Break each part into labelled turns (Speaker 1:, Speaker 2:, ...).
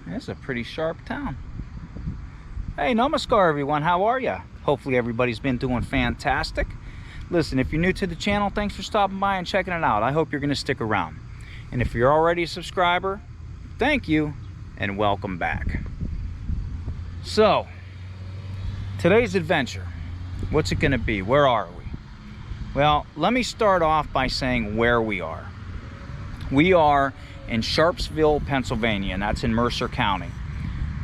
Speaker 1: It's a pretty sharp town. Hey, namaskar everyone, how are ya? Hopefully everybody's been doing fantastic. Listen, if you're new to the channel, thanks for stopping by and checking it out. I hope you're gonna stick around. And if you're already a subscriber, thank you and welcome back. So, today's adventure, what's it gonna be? Where are we? Well, let me start off by saying where we are. We are in Sharpsville, Pennsylvania, and that's in Mercer County.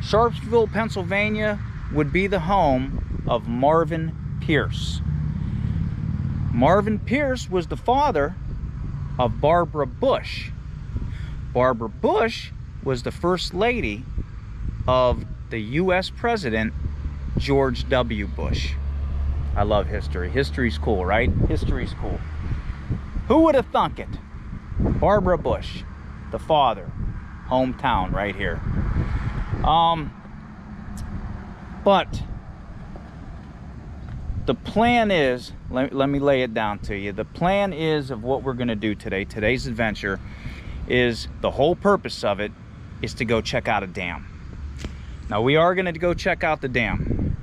Speaker 1: Sharpsville, Pennsylvania would be the home of Marvin Pierce. Marvin Pierce was the father of Barbara Bush. Barbara Bush was the first lady of the US President George W. Bush. I love history. History's cool, right? History's cool. Who would have thunk it? Barbara Bush, the father, hometown right here. But the plan is, let me lay it down to you. The plan is of what we're gonna do today. Today's adventure is, the whole purpose of it is to go check out a dam. Now we are gonna go check out the dam.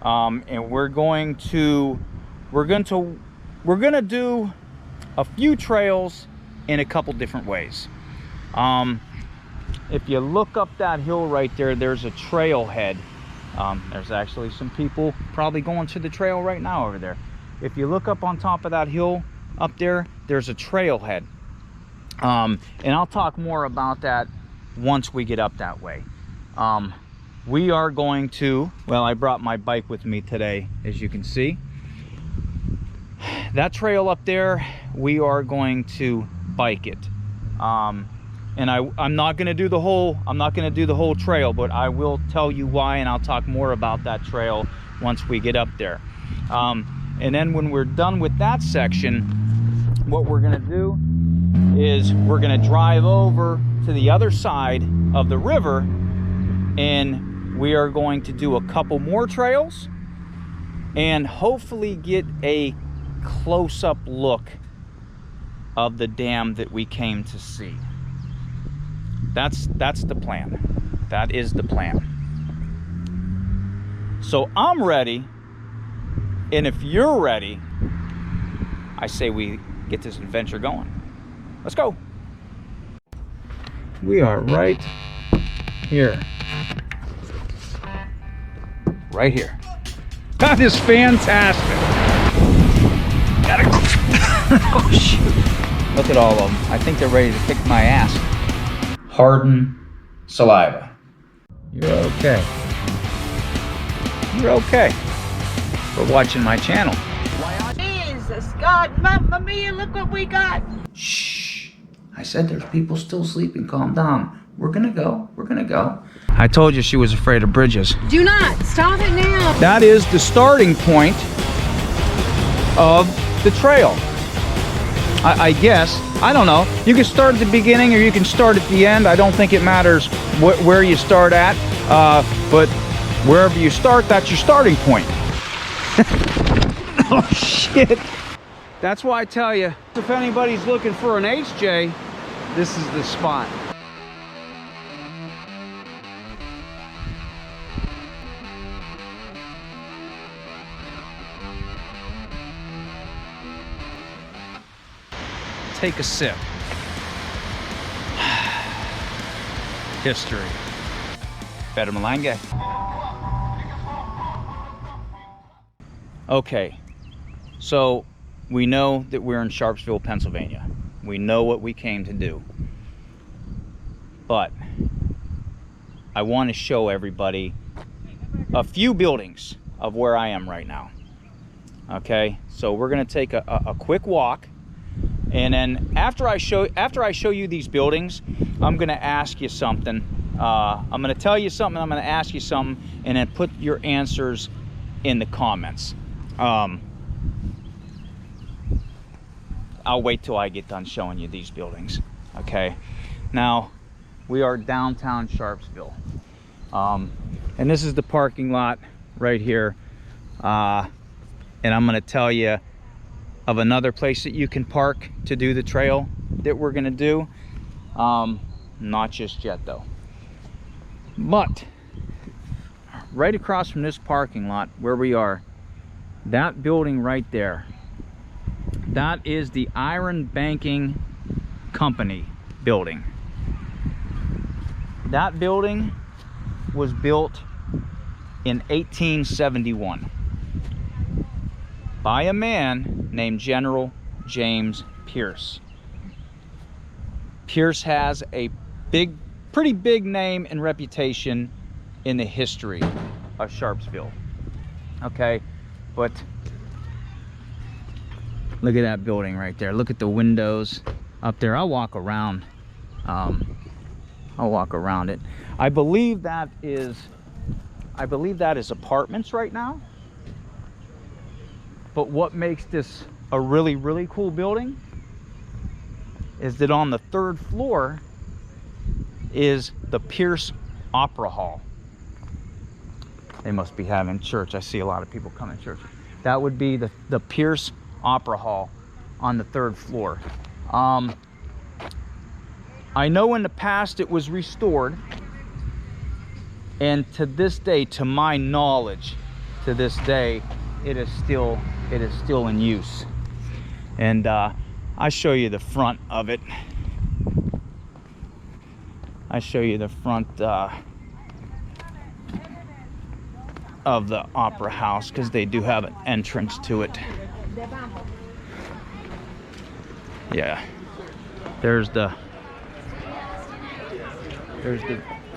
Speaker 1: And we're gonna do a few trails in a couple different ways. If you look up that hill right there, there's a trailhead. There's actually some people probably going to the trail right now over there. If you look up on top of that hill up there, there's a trailhead. And I'll talk more about that once we get up that way. We are going to, well, I brought my bike with me today, as you can see. That trail up there, we are going to bike it. And I'm not going to do the whole trail, but I will tell you why, and I'll talk more about that trail once we get up there. And then when we're done with that section, what we're going to do is we're going to drive over to the other side of the river, and we are going to do a couple more trails and hopefully get a close-up look of the dam that we came to see. That's the plan. That is the plan. So I'm ready, and if you're ready, I say we get this adventure going. Let's go. We are right here. Right here. That is fantastic. Gotta go. Oh shoot. Look at all of them. I think they're ready to kick my ass. Harden saliva. You're okay. You're okay for watching my channel.
Speaker 2: Jesus God, Mamma Mia, look what we got.
Speaker 1: Shh. I said there's people still sleeping. Calm down. We're gonna go. We're gonna go. I told you she was afraid of bridges.
Speaker 2: Do not. Stop it now.
Speaker 1: That is the starting point of the trail. I guess. I don't know. You can start at the beginning or you can start at the end. I don't think it matters where you start at. But wherever you start, that's your starting point. Oh, shit. That's why I tell you, if anybody's looking for an HJ, this is the spot. Take a sip. History. Better Malanga. Okay, so we know that we're in Sharpsville, Pennsylvania. We know what we came to do. But I want to show everybody a few buildings of where I am right now. Okay, so we're gonna take a quick walk. And then after I show you these buildings, I'm gonna ask you something. I'm gonna tell you something, I'm gonna ask you something, and then put your answers in the comments. I'll wait till I get done showing you these buildings. Okay, now we are downtown Sharpsville. And this is the parking lot right here. And I'm gonna tell you of another place that you can park to do the trail that we're gonna do. Not just yet though. But right across from this parking lot where we are, that building right there, that is the Iron Banking Company building. That building was built in 1871 by a man named General James Pierce. Pierce has a pretty big name and reputation in the history of Sharpsville. Okay, but look at that building right there. Look at the windows up there. I'll walk around. I'll walk around it. I believe that is apartments right now. But what makes this a really, really cool building is that on the 3rd floor is the Pierce Opera Hall. They must be having church. I see a lot of people coming to church. That would be the Pierce Opera Hall on the 3rd floor. I know in the past it was restored, and to this day, to my knowledge, to this day, it is still in use. And I'll show you the front of it. I show you the front of the Opera House, because they do have an entrance to it. Yeah, there's the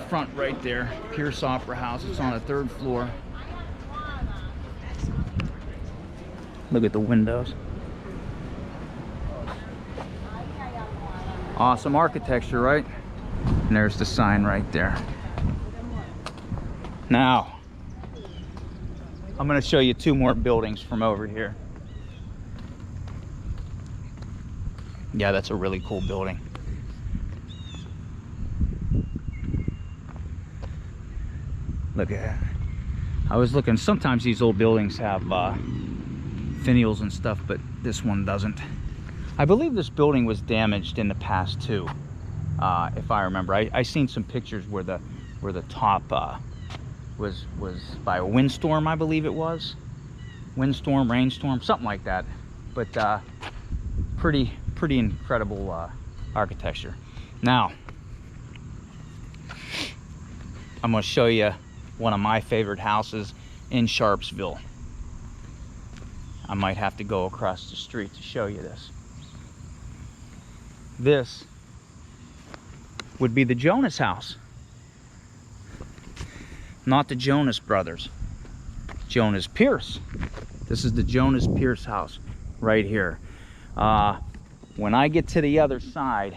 Speaker 1: front right there, Pierce Opera House. It's on the 3rd floor. Look at the windows. Awesome architecture, right? And there's the sign right there. Now, I'm going to show you 2 more buildings from over here. Yeah, that's a really cool building. Look at that. I was looking, sometimes these old buildings have finials and stuff, but this one doesn't. I believe this building was damaged in the past too, if I remember. I seen some pictures where the top was by a windstorm, I believe it was. Windstorm, rainstorm, something like that. But pretty incredible architecture. Now, I'm going to show you one of my favorite houses in Sharpsville. I might have to go across the street to show you this. This would be the Jonas house. Not the Jonas brothers. Jonas Pierce. This is the Jonas Pierce house right here. When I get to the other side,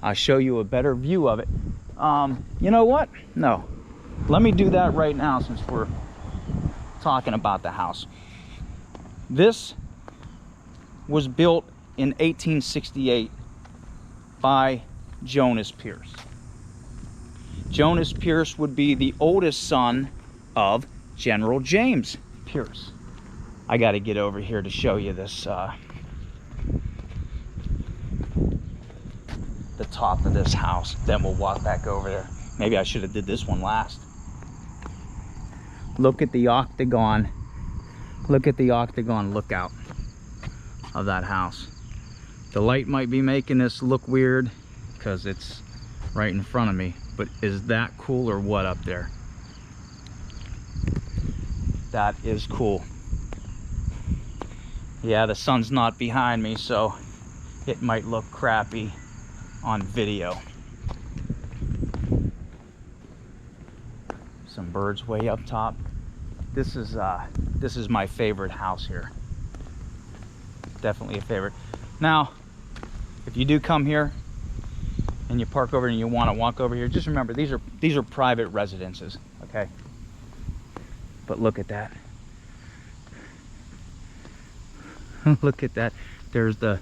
Speaker 1: I'll show you a better view of it. You know what? No. Let me do that right now since we're talking about the house. This was built in 1868 by Jonas Pierce. Jonas Pierce would be the oldest son of General James Pierce. I got to get over here to show you this, the top of this house. Then we'll walk back over there. Maybe I should have did this one last. Look at the octagon. Look at the octagon lookout of that house. The light might be making this look weird because it's right in front of me, but is that cool or what up there? That is cool. Yeah, the sun's not behind me, so it might look crappy on video. Some birds way up top. This is my favorite house here. Definitely a favorite. Now, if you do come here and you park over and you want to walk over here, just remember these are private residences, okay? But look at that. Look at that. There's the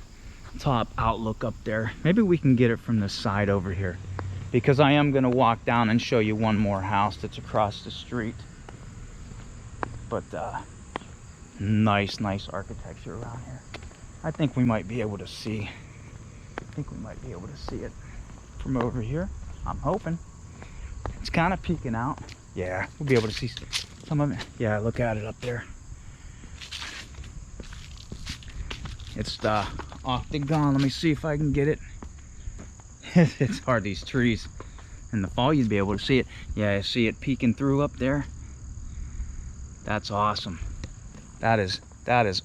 Speaker 1: top outlook up there. Maybe we can get it from the side over here, because I am going to walk down and show you one more house that's across the street. But nice architecture around here. I think we might be able to see. I think we might be able to see it from over here. I'm hoping. It's kind of peeking out. Yeah, we'll be able to see some of it. Yeah, look at it up there. It's the octagon. Let me see if I can get it. It's hard, these trees. In the fall, you'd be able to see it. Yeah, I see it peeking through up there. That's awesome. That is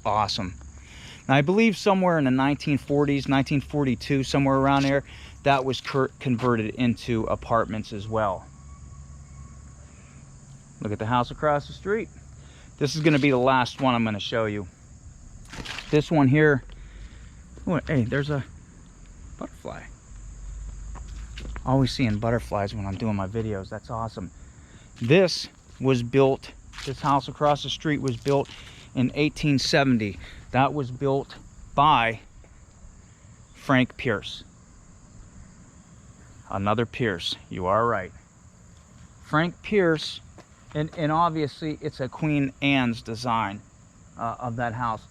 Speaker 1: awesome. Now, I believe somewhere in the 1940s, 1942, somewhere around there, that was converted into apartments as well. Look at the house across the street. This is going to be the last one I'm going to show you. This one here. Oh, hey, there's a butterfly. Always seeing butterflies when I'm doing my videos. That's awesome. This was built, this house across the street was built in 1870. That was built by Frank Pierce. Another Pierce, you are right. Frank Pierce, and obviously it's a Queen Anne's design of that house.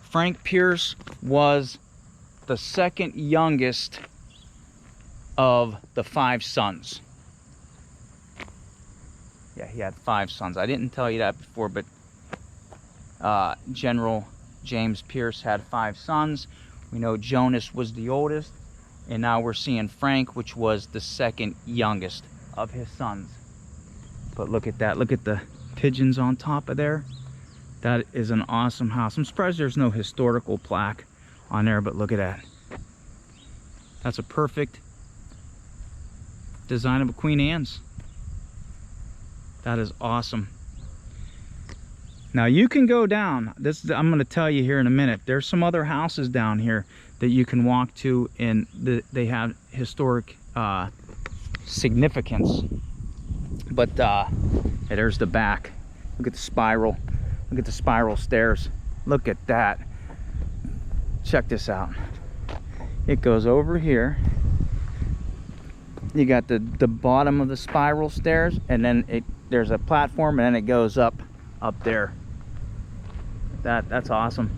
Speaker 1: Frank Pierce was the second youngest of the 5 sons. Yeah, he had 5 sons. I didn't tell you that before, but General James Pierce had 5 sons. We know Jonas was the oldest, and now we're seeing Frank, which was the second youngest of his sons. But look at that. Look at the pigeons on top of there. That is an awesome house. I'm surprised there's no historical plaque on there, but look at that. That's a perfect design of a Queen Anne's. That is awesome. Now you can go down. I'm going to tell you here in a minute. There's some other houses down here that you can walk to, and they have historic significance. But hey, there's the back. Look at the spiral. Look at the spiral stairs. Look at that. Check this out. It goes over here. You got the bottom of the spiral stairs, and then there's a platform, and then it goes up there. That's awesome.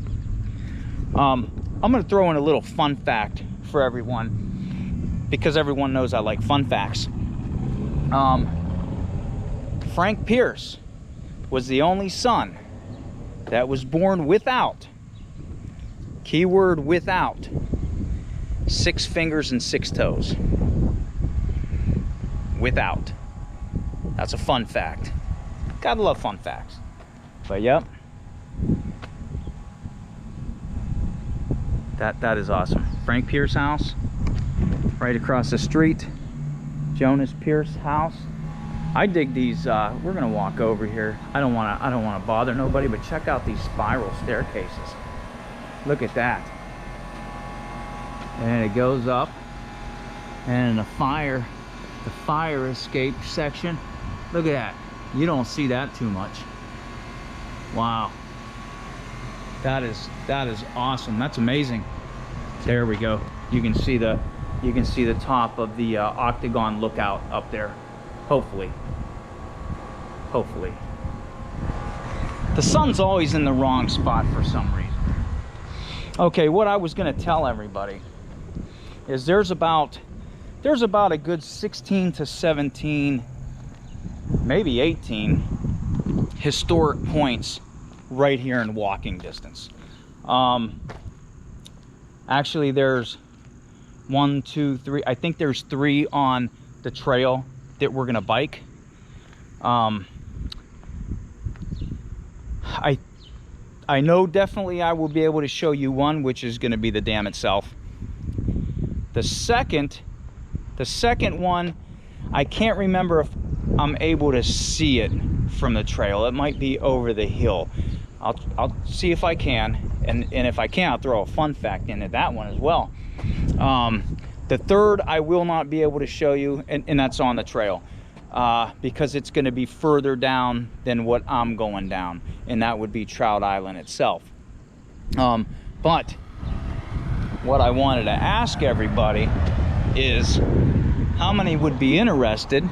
Speaker 1: I'm gonna throw in a little fun fact for everyone, because everyone knows I like fun facts. Frank Pierce was the only son that was born without, keyword without, 6 fingers and 6 toes. Without. That's a fun fact. Gotta love fun facts. But yep. That is awesome. Frank Pierce house. Right across the street. Jonas Pierce house. I dig these. We're gonna walk over here. I don't wanna bother nobody, but check out these spiral staircases. Look at that. And it goes up, and the fire escape section. Look at that. You don't see that too much. Wow. That is awesome. That's amazing. There we go. You can see the top of the octagon lookout up there. Hopefully. The sun's always in the wrong spot for some reason. Okay, what I was going to tell everybody is there's about a good 16 to 17, maybe 18 historic points right here in walking distance. Actually, there's 1, 2, 3. I think there's 3 on the trail that we're gonna bike. I know definitely I will be able to show you one, which is gonna be the dam itself. The second one, I can't remember if I'm able to see it from the trail. It might be over the hill. I'll see if I can, and if I can, I'll throw a fun fact into that one as well. The third I will not be able to show you, and that's on the trail, because it's going to be further down than what I'm going down, and that would be Trout Island itself. But what I wanted to ask everybody is how many would be interested,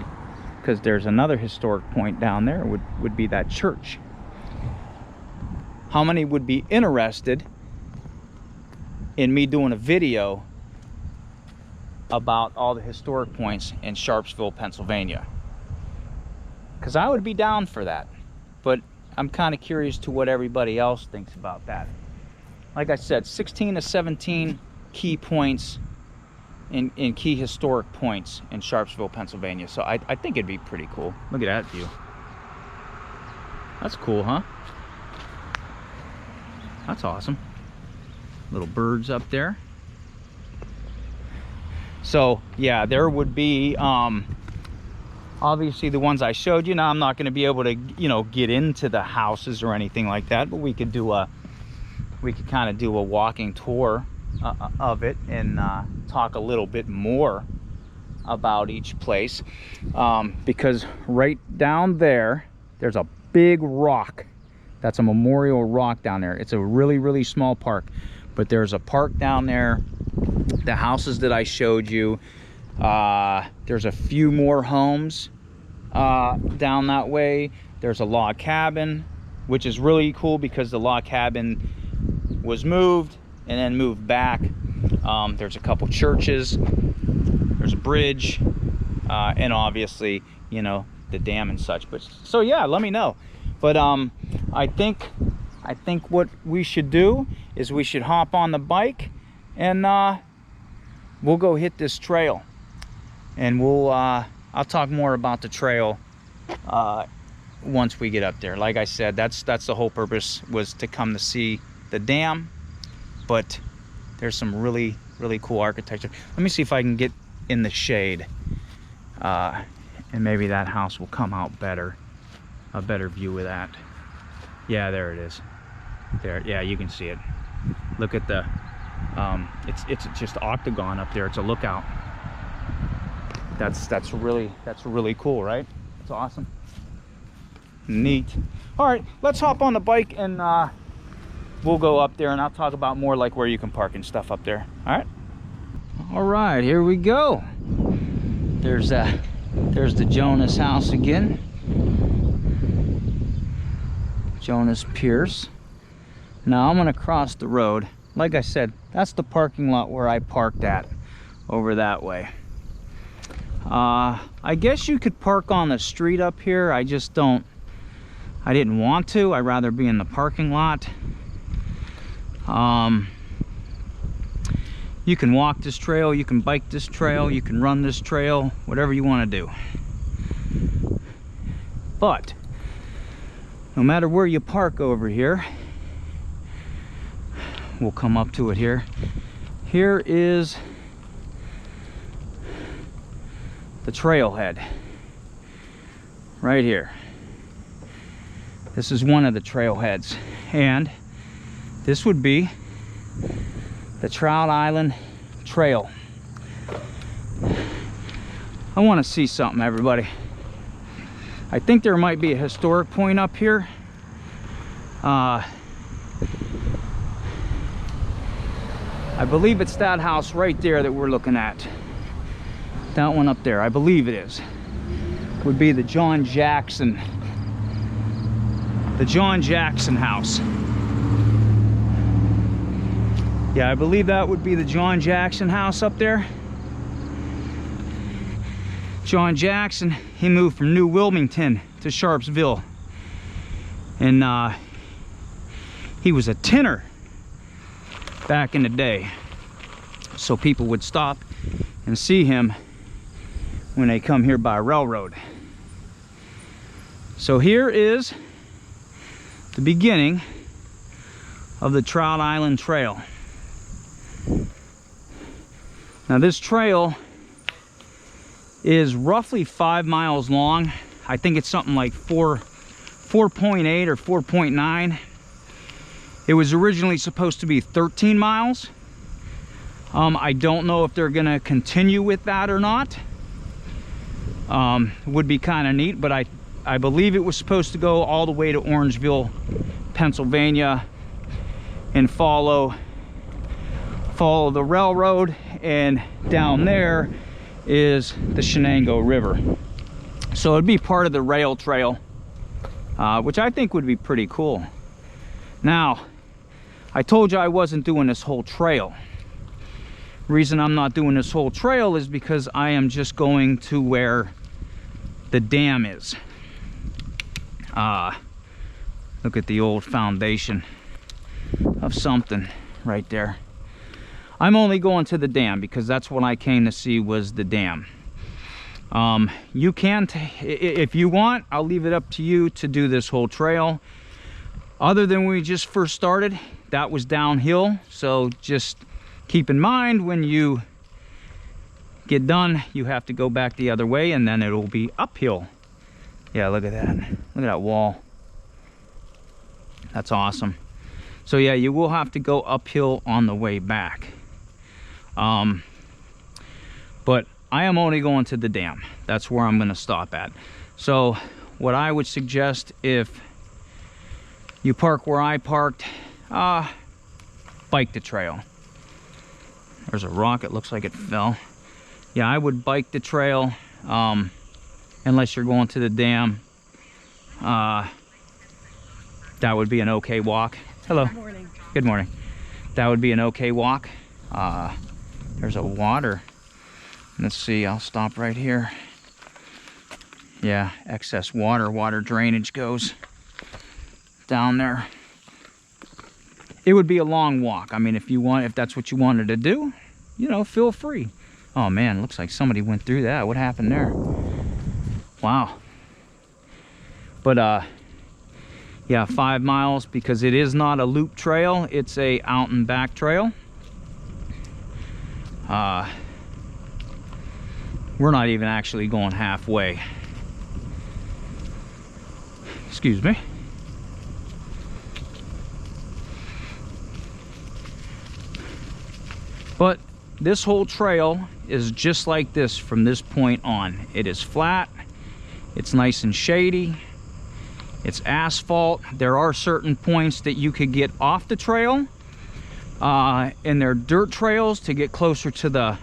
Speaker 1: because there's another historic point down there, would be that church. How many would be interested in me doing a video about all the historic points in Sharpsville, Pennsylvania? because I would be down for that. But I'm kind of curious to what everybody else thinks about that. Like I said, 16 to 17 key points in key historic points in Sharpsville, Pennsylvania. So I think it'd be pretty cool. Look at that view. That's cool, huh? That's awesome. Little birds up there. So yeah, there would be obviously the ones I showed you. Now I'm not going to be able to, you know, get into the houses or anything like that, but we could do we could kind of do a walking tour of it and talk a little bit more about each place, because right down there there's a big rock. That's a memorial rock down there. It's a really small park, but there's a park down there. The houses that I showed you, there's a few more homes down that way. There's a log cabin, which is really cool because the log cabin was moved and then moved back. There's a couple churches, there's a bridge, and obviously, you know, the dam and such. But so yeah, let me know. But I think what we should do is we should hop on the bike and we'll go hit this trail, and I'll talk more about the trail once we get up there. Like I said, that's the whole purpose, was to come to see the dam, but there's some really cool architecture. Let me see if I can get in the shade, and maybe that house will come out better, a better view of that. Yeah, there it is. There, yeah, you can see it. Look at the it's just octagon up there. It's a lookout. That's really cool, right? It's awesome. Neat. All right, let's hop on the bike and we'll go up there, and I'll talk about more like where you can park and stuff up there. All right, here we go. There's the Jonas house again. Jonas Pierce. Now I'm gonna cross the road. Like I said, that's the parking lot where I parked at, over that way. I guess you could park on the street up here. I didn't want to. I'd rather be in the parking lot. You can walk this trail, you can bike this trail, you can run this trail, whatever you want to do. But no matter where you park over here, we'll come up to it here. Here is the trailhead right here. This is one of the trailheads, and this would be the Trout Island Trail. I want to see something, everybody. I think there might be a historic point up here. I believe it's that house right there that we're looking at. That one up there, I believe it is. Would be the John Jackson house. Yeah, I believe that would be the John Jackson house up there. John Jackson, he moved from New Wilmington to Sharpsville, and he was a tinner back in the day, so people would stop and see him when they come here by railroad. So here is the beginning of the Trout Island Trail. Now this trail is roughly 5 miles long. I think it's something like 4.8 or 4.9. It was originally supposed to be 13 miles. I don't know if they're gonna continue with that or not. Would be kind of neat, but I believe it was supposed to go all the way to Orangeville, Pennsylvania, and follow the railroad, and down there is the Shenango River. So it'd be part of the rail trail, which I think would be pretty cool. Now, I told you I wasn't doing this whole trail. Reason I'm not doing this whole trail is because I am just going to where the dam is. Look at the old foundation of something right there. I'm only going to the dam because that's what I came to see, was the dam. You can, if you want, I'll leave it up to you to do this whole trail. Other than when we just first started, that was downhill. So just keep in mind, when you get done, you have to go back the other way, and then it'll be uphill. Yeah, look at that. Look at that wall. That's awesome. So yeah, you will have to go uphill on the way back. But I am only going to the dam. That's where I'm going to stop at. So what I would suggest, if you park where I parked, bike the trail. There's a rock, it looks like it fell. Yeah, I would bike the trail, unless you're going to the dam. That would be an okay walk. Hello.
Speaker 2: Good morning.
Speaker 1: Good morning. That would be an okay walk. There's a water. Let's see, I'll stop right here. Yeah, excess water drainage goes down there. It would be a long walk. I mean, if that's what you wanted to do, you know, feel free. Oh man, looks like somebody went through that. What happened there? Wow. But yeah, 5 miles, because it is not a loop trail, it's a out and back trail. We're not even actually going halfway. Excuse me. But this whole trail is just like this from this point on. It is flat, it's nice and shady, it's asphalt. There are certain points that you could get off the trail, and they're dirt trails to get closer to the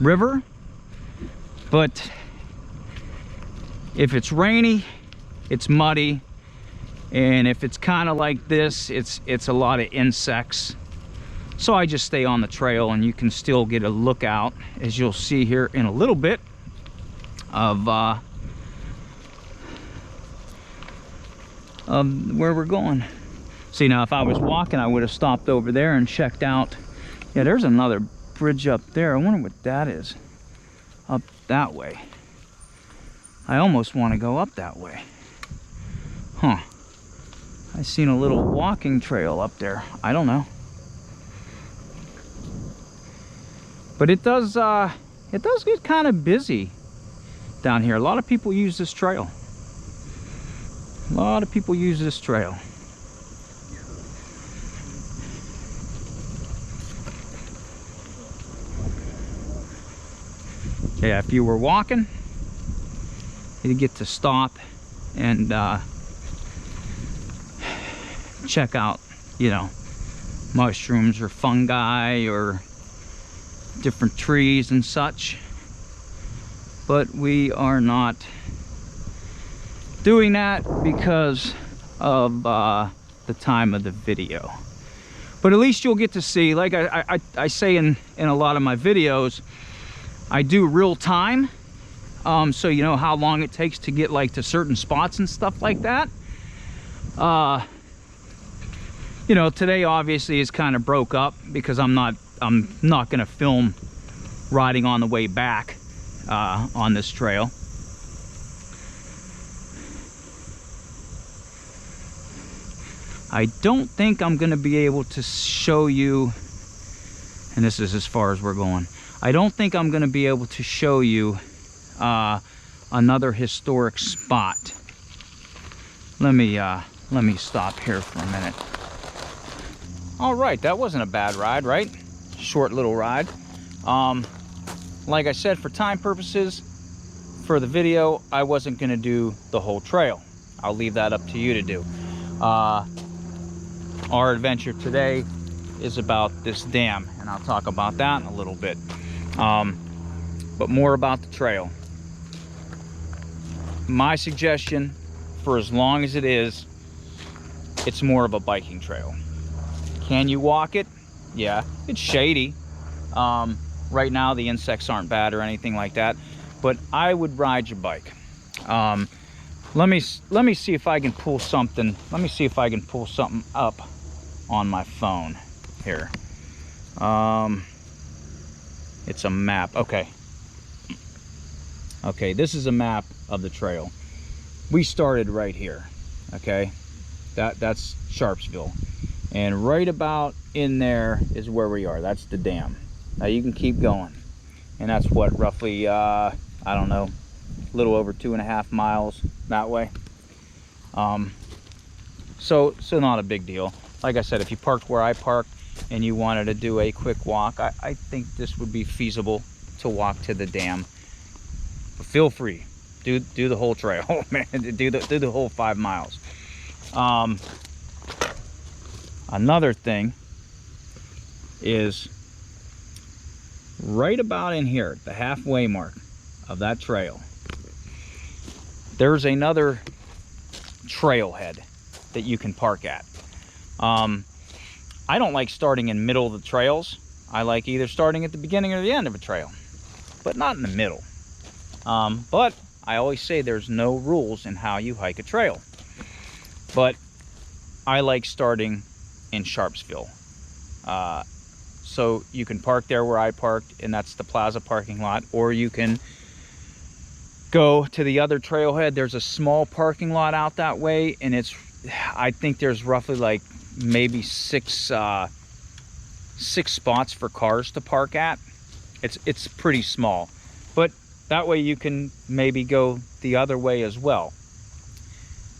Speaker 1: river. But if it's rainy, it's muddy, and if it's kind of like this, it's a lot of insects. So I just stay on the trail, and you can still get a look out, as you'll see here in a little bit, of where we're going. See, now if I was walking, I would have stopped over there and checked out. Yeah, there's another bridge up there. I wonder what that is. Up that way. I almost want to go up that way. Huh. I seen a little walking trail up there. I don't know. But it does get kind of busy down here. A lot of people use this trail. A lot of people use this trail. Yeah, if you were walking, you'd get to stop and check out, you know, mushrooms or fungi or different trees and such. But we are not doing that because of the time of the video. But at least you'll get to see, like I say in a lot of my videos, I do real time, so you know how long it takes to get like to certain spots and stuff like that. You know, today obviously is kind of broke up because I'm not gonna film riding on the way back on this trail. I don't think I'm gonna be able to show you, and this is as far as we're going, I don't think I'm gonna be able to show you another historic spot. Let me stop here for a minute. All right, that wasn't a bad ride, right? Short little ride. Like I said, for time purposes, for the video, I wasn't gonna do the whole trail. I'll leave that up to you to do. Our adventure today is about this dam, and I'll talk about that in a little bit. But more about the trail. My suggestion, for as long as it is, it's more of a biking trail. Can you walk it? Yeah, it's shady. Right now the insects aren't bad or anything like that, but I would ride your bike. Let me see if I can pull something. Let me see if I can pull something up on my phone here. It's a map. Okay. Okay, this is a map of the trail. We started right here. Okay, that's Sharpsville, and right about in there is where we are. That's the dam. Now you can keep going, and that's what, roughly I don't know, a little over 2.5 miles that way. So not a big deal. Like I said, if you parked where I parked and you wanted to do a quick walk, I think this would be feasible to walk to the dam. But feel free, do the whole trail, man. Do the whole 5 miles. Another thing is right about in here, the halfway mark of that trail, there's another trailhead that you can park at. I don't like starting in middle of the trails. I like either starting at the beginning or the end of a trail, but not in the middle. But I always say there's no rules in how you hike a trail. But I like starting in Sharpsville. So you can park there where I parked, and that's the plaza parking lot, or you can go to the other trailhead. There's a small parking lot out that way, and I think there's roughly like maybe six spots for cars to park at. It's pretty small, but that way you can maybe go the other way as well.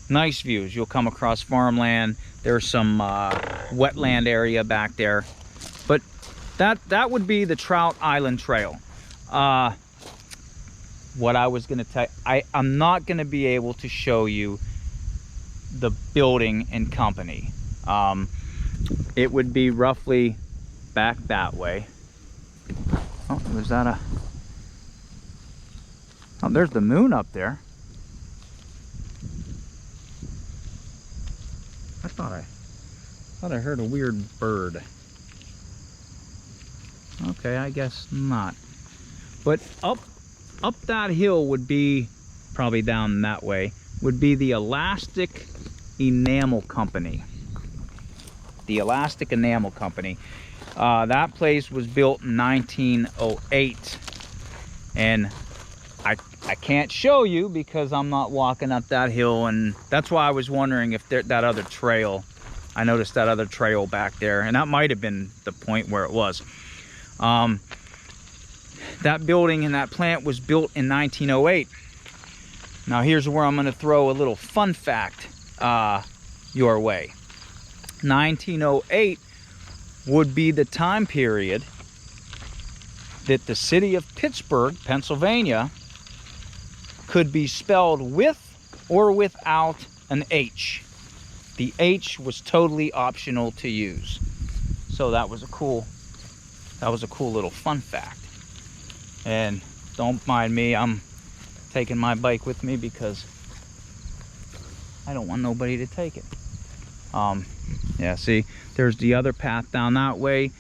Speaker 1: Nice views. You'll come across farmland. There's some wetland area back there, but that would be the Trout Island Trail. What I was gonna tell you, I'm not gonna be able to show you the building and company. It would be roughly back that way. Oh, was that a... Oh, there's the moon up there. I thought I heard a weird bird. Okay, I guess not. But up that hill would be, probably down that way, would be the Elastic Enamel Company. The Elastic Enamel Company. That place was built in 1908. And I can't show you because I'm not walking up that hill, and that's why I was wondering if that other trail, I noticed that other trail back there, and that might have been the point where it was. That building and that plant was built in 1908. Now here's where I'm going to throw a little fun fact your way. 1908 would be the time period that the city of Pittsburgh, Pennsylvania, could be spelled with or without an H. The H was totally optional to use. So that was a cool little fun fact. And don't mind me, I'm taking my bike with me because I don't want nobody to take it. Yeah, see, there's the other path down that way.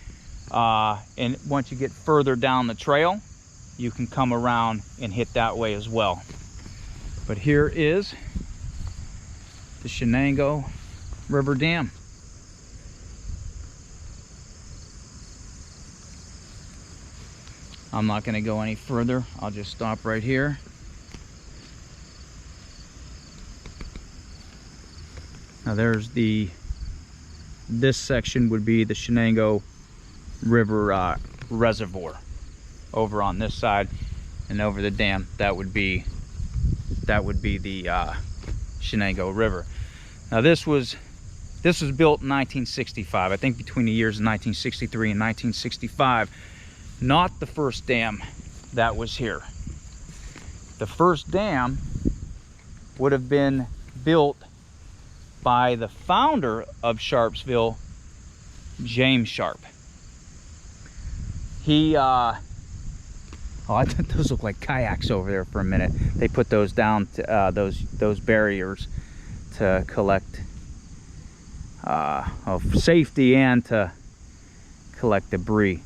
Speaker 1: And once you get further down the trail, you can come around and hit that way as well. But here is the Shenango River Dam. I'm not going to go any further. I'll just stop right here. Now there's this section would be the Shenango River Reservoir over on this side, and over the dam that would be the Shenango River. Now this was built in 1965, I think between the years of 1963 and 1965. Not the first dam that was here. The first dam would have been built by the founder of Sharpsville, James Sharp. He oh, I thought those look like kayaks over there for a minute. They put those down to those barriers to collect of safety and to collect debris.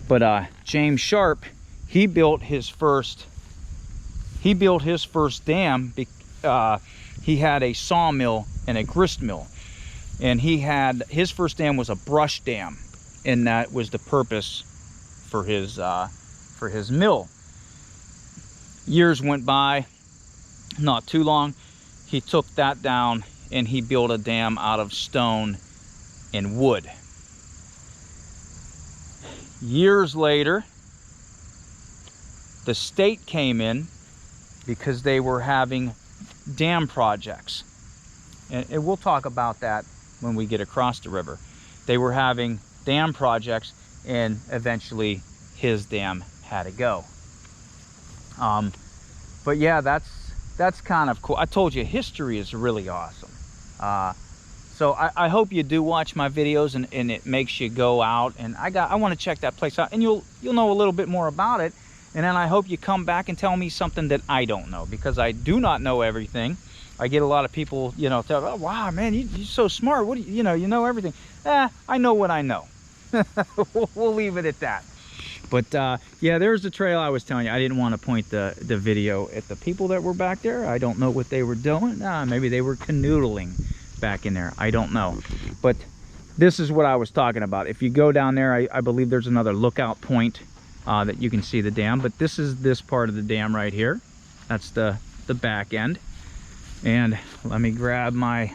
Speaker 1: But James Sharp, he built his first He built his first dam. He had a sawmill and a grist mill, and his first dam was a brush dam, and that was the purpose for his mill. Years went by, not too long. He took that down and he built a dam out of stone and wood. Years later, the state came in because they were having dam projects. And we'll talk about that when we get across the river. They were having dam projects, and eventually his dam had to go. But yeah, that's kind of cool. I told you, history is really awesome. So I hope you do watch my videos, and it makes you go out, and I want to check that place out, and you'll know a little bit more about it. And then I hope you come back and tell me something that I don't know, because I do not know everything. I get a lot of people, you know, tell, oh wow, man, you're so smart. What do you know? You know everything. I know what I know. We'll leave it at that. But yeah, there's the trail I was telling you. I didn't want to point the video at the people that were back there. I don't know what they were doing. Maybe they were canoodling back in there. I don't know. But this is what I was talking about. If you go down there, I believe there's another lookout point that you can see the dam. But this is this part of the dam right here. That's the back end. And let me grab my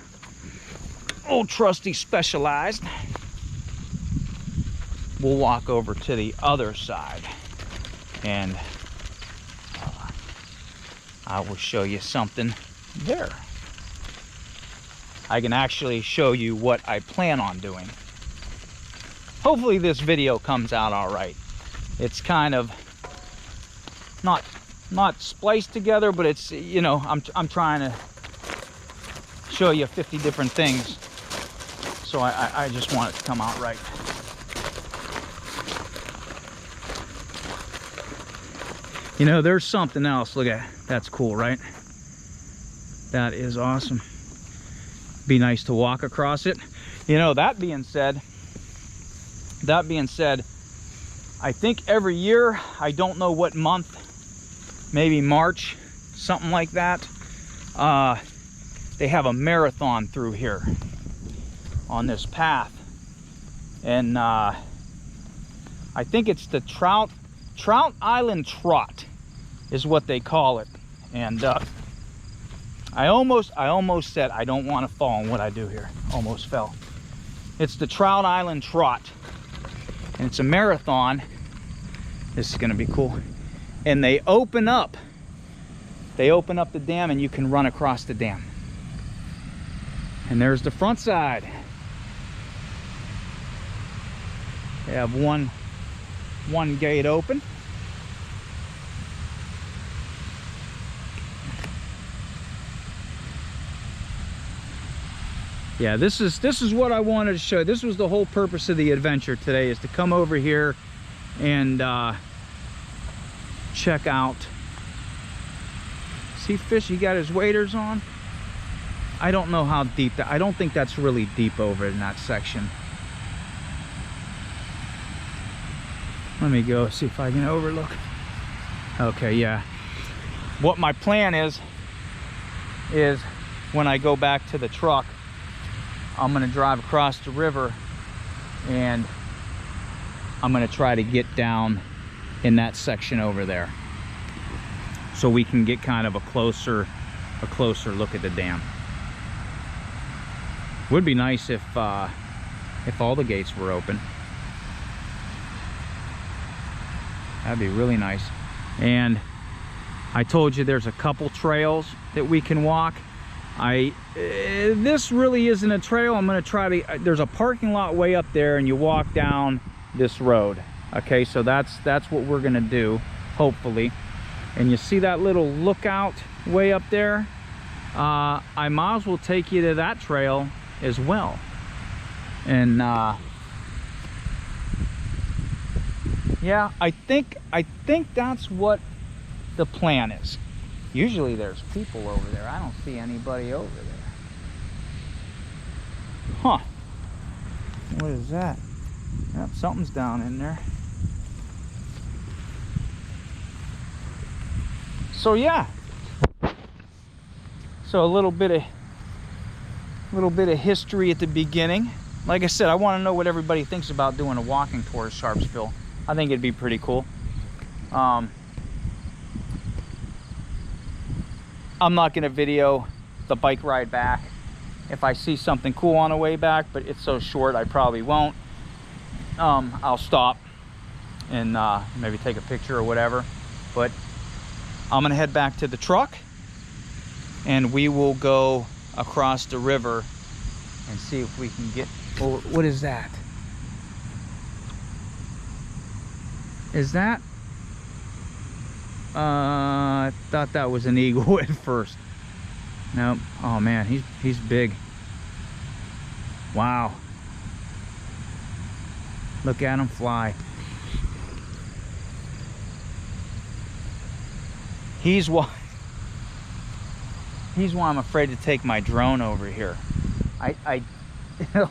Speaker 1: old trusty Specialized. We'll walk over to the other side, and I will show you something there. I can actually show you what I plan on doing. Hopefully this video comes out all right. It's kind of not spliced together, but it's, you know, I'm trying to show you 50 different things, so I just want it to come out right. You know, there's something else. Look at that. That's cool, right? That is awesome. Be nice to walk across it. You know, that being said, I think every year, I don't know what month, maybe March, something like that, they have a marathon through here on this path. And I think it's the Trout Island Trot is what they call it. And I almost said I don't want to fall in what I do here. Almost fell. It's the Trout Island Trot, and it's a marathon. This is going to be cool. And they open up the dam, and you can run across the dam. And there's the front side. They have one gate open. Yeah, this is what I wanted to show. This was the whole purpose of the adventure today, is to come over here and check out. See fish, he got his waders on. I don't know how deep that, I don't think that's really deep over in that section. Let me go see if I can overlook. Okay, yeah. What my plan is when I go back to the truck, I'm gonna drive across the river, and I'm gonna try to get down in that section over there, so we can get kind of a closer look at the dam. Would be nice if all the gates were open. That'd be really nice. And I told you there's a couple trails that we can walk. This really isn't a trail. I'm gonna try to, there's a parking lot way up there, and you walk down this road. Okay, so that's what we're gonna do, hopefully. And you see that little lookout way up there? I might as well take you to that trail as well. And yeah, I think that's what the plan is. Usually there's people over there. I don't see anybody over there. Huh. What is that? Yep, something's down in there. So yeah, So a little bit of history at the beginning. Like I said, I want to know what everybody thinks about doing a walking tour of Sharpsville. I think it'd be pretty cool. I'm not going to video the bike ride back. If I see something cool on the way back, but it's so short I probably won't. I'll stop and maybe take a picture or whatever. But I'm gonna head back to the truck and we will go across the river and see if we can get, oh, what is that? Is that? I thought that was an eagle at first. Nope. Oh man, he's big. Wow. Look at him fly. He's why I'm afraid to take my drone over here.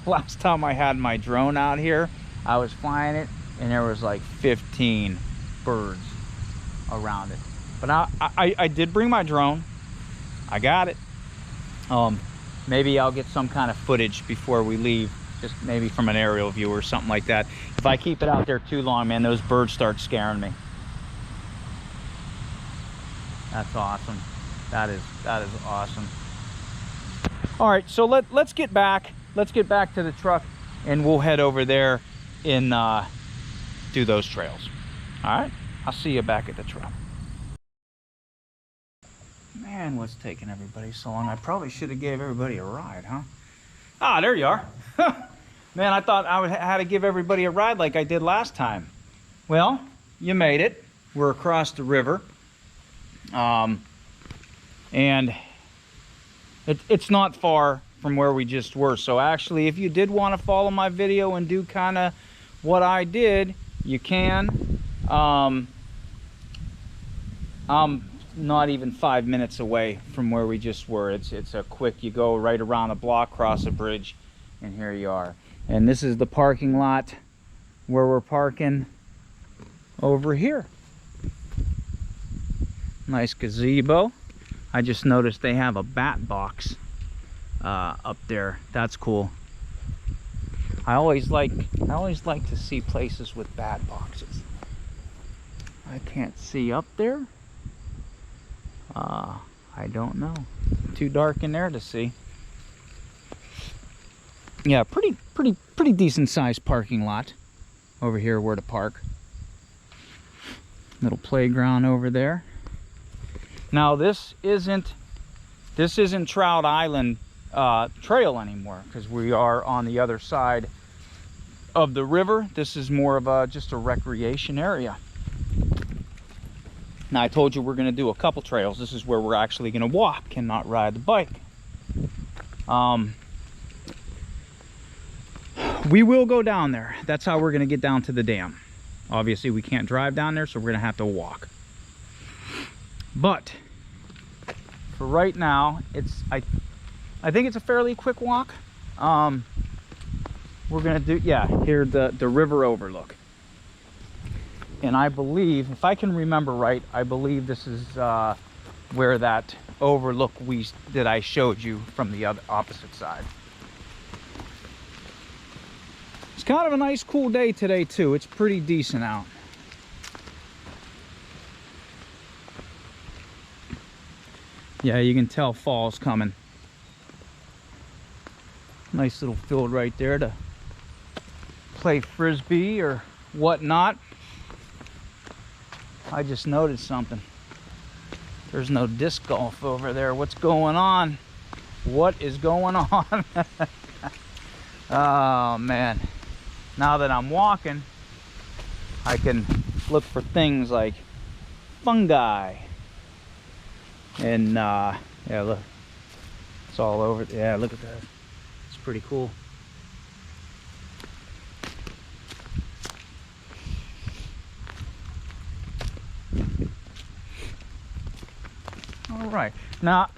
Speaker 1: Last time I had my drone out here, I was flying it and there was like 15 birds around it. But I did bring my drone. I got it. Maybe I'll get some kind of footage before we leave, just maybe from an aerial view or something like that. If I keep it out there too long, man, those birds start scaring me. That's awesome. That is awesome. All right, so let's get back. Let's get back to the truck and we'll head over there and do those trails. All right, I'll see you back at the truck. Man, what's taking everybody so long? I probably should have gave everybody a ride, huh? Ah, there you are. Man, I thought I had to give everybody a ride like I did last time. Well, you made it. We're across the river. And it's not far from where we just were. So actually, if you did want to follow my video and do kind of what I did, you can. I'm not even 5 minutes away from where we just were. It's a quick, you go right around a block, cross a bridge, and here you are. And this is the parking lot where we're parking over here. Nice gazebo. I just noticed they have a bat box up there. That's cool. I always like to see places with bat boxes. I can't see up there. I don't know. Too dark in there to see. Yeah, pretty decent sized parking lot over here where to park. Little playground over there. Now this isn't Trout Island trail anymore because we are on the other side of the river. This is more of just a recreation area. Now I told you we're going to do a couple trails. This is where we're actually going to walk and not ride the bike. We will go down there. That's how we're going to get down to the dam. Obviously we can't drive down there, so we're going to have to walk. But for right now, I think it's a fairly quick walk. We're going to do, yeah, here the river overlook. And I believe, if I can remember right, I believe this is where that overlook that I showed you from the opposite side. It's kind of a nice cool day today too. It's pretty decent out. Yeah, you can tell fall's coming. Nice little field right there to play frisbee or whatnot. I just noticed something. There's no disc golf over there. What's going on? What is going on? Oh man. Now that I'm walking, I can look for things like fungi. And yeah, look. It's all over. Yeah, look at that. It's pretty cool. All right, now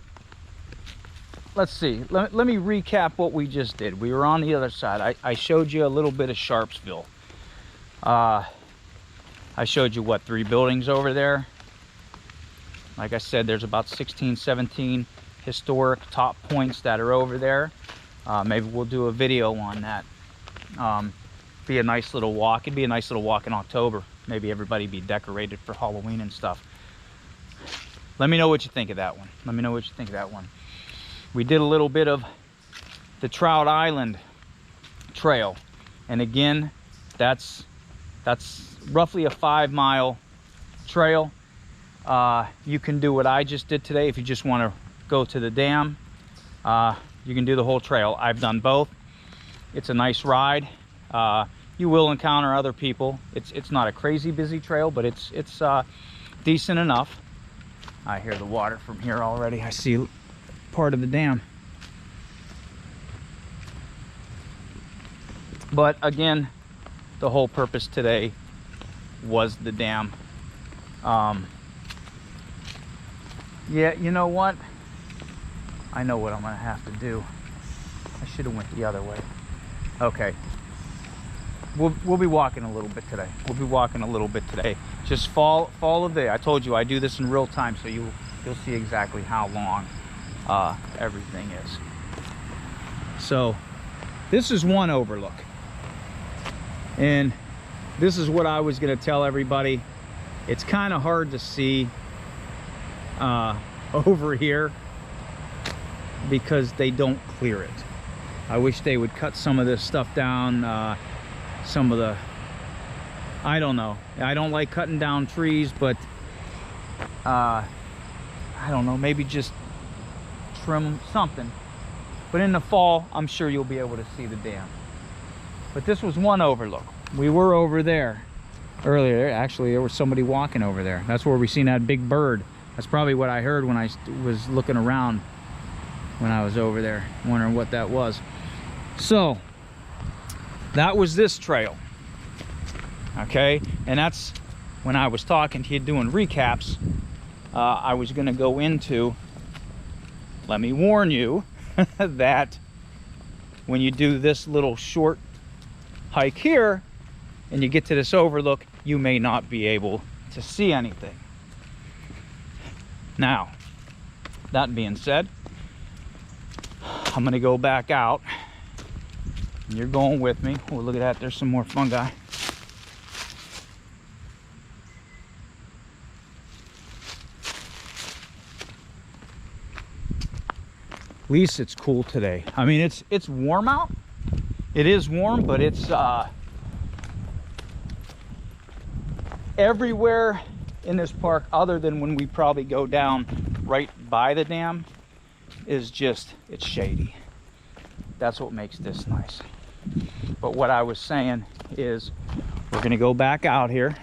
Speaker 1: let's see. Let me recap what we just did. We were on the other side. I showed you a little bit of Sharpsville. I showed you what, 3 buildings over there. Like I said, there's about 16, 17 historic top points that are over there. Maybe we'll do a video on that. Be a nice little walk. It'd be a nice little walk in October. Maybe everybody be decorated for Halloween and stuff. Let me know what you think of that one. Let me know what you think of that one. We did a little bit of the Trout Island trail, and again, that's roughly a 5-mile trail. You can do what I just did today if you just want to go to the dam. You can do the whole trail. I've done both. It's a nice ride. You will encounter other people. It's not a crazy busy trail, but it's decent enough. I hear the water from here already. I see part of the dam. But again, the whole purpose today was the dam. Yeah, you know what? I know what I'm gonna have to do. I should have went the other way. Okay. We'll be walking a little bit today. We'll be walking a little bit today. Just follow the. I told you I do this in real time, so you'll see exactly how long everything is. So this is one overlook, and this is what I was going to tell everybody. It's kind of hard to see over here because they don't clear it. I wish they would cut some of this stuff down. Some of the, I don't know, I don't like cutting down trees, but I don't know, maybe just trim something. But in the fall, I'm sure you'll be able to see the dam. But this was one overlook. We were over there earlier. Actually, there was somebody walking over there. That's where we seen that big bird. That's probably what I heard when I was looking around when I was over there, wondering what that was. So that was this trail, okay? And that's when I was talking to you, doing recaps. I was gonna go into, let me warn you, that when you do this little short hike here and you get to this overlook, you may not be able to see anything. Now, that being said, I'm gonna go back out. You're going with me. Oh, look at that. There's some more fungi. At least it's cool today. I mean, it's warm out. It is warm, but it's everywhere in this park, other than when we probably go down right by the dam, is just, it's shady. That's what makes this nice. But what I was saying is we're gonna go back out here.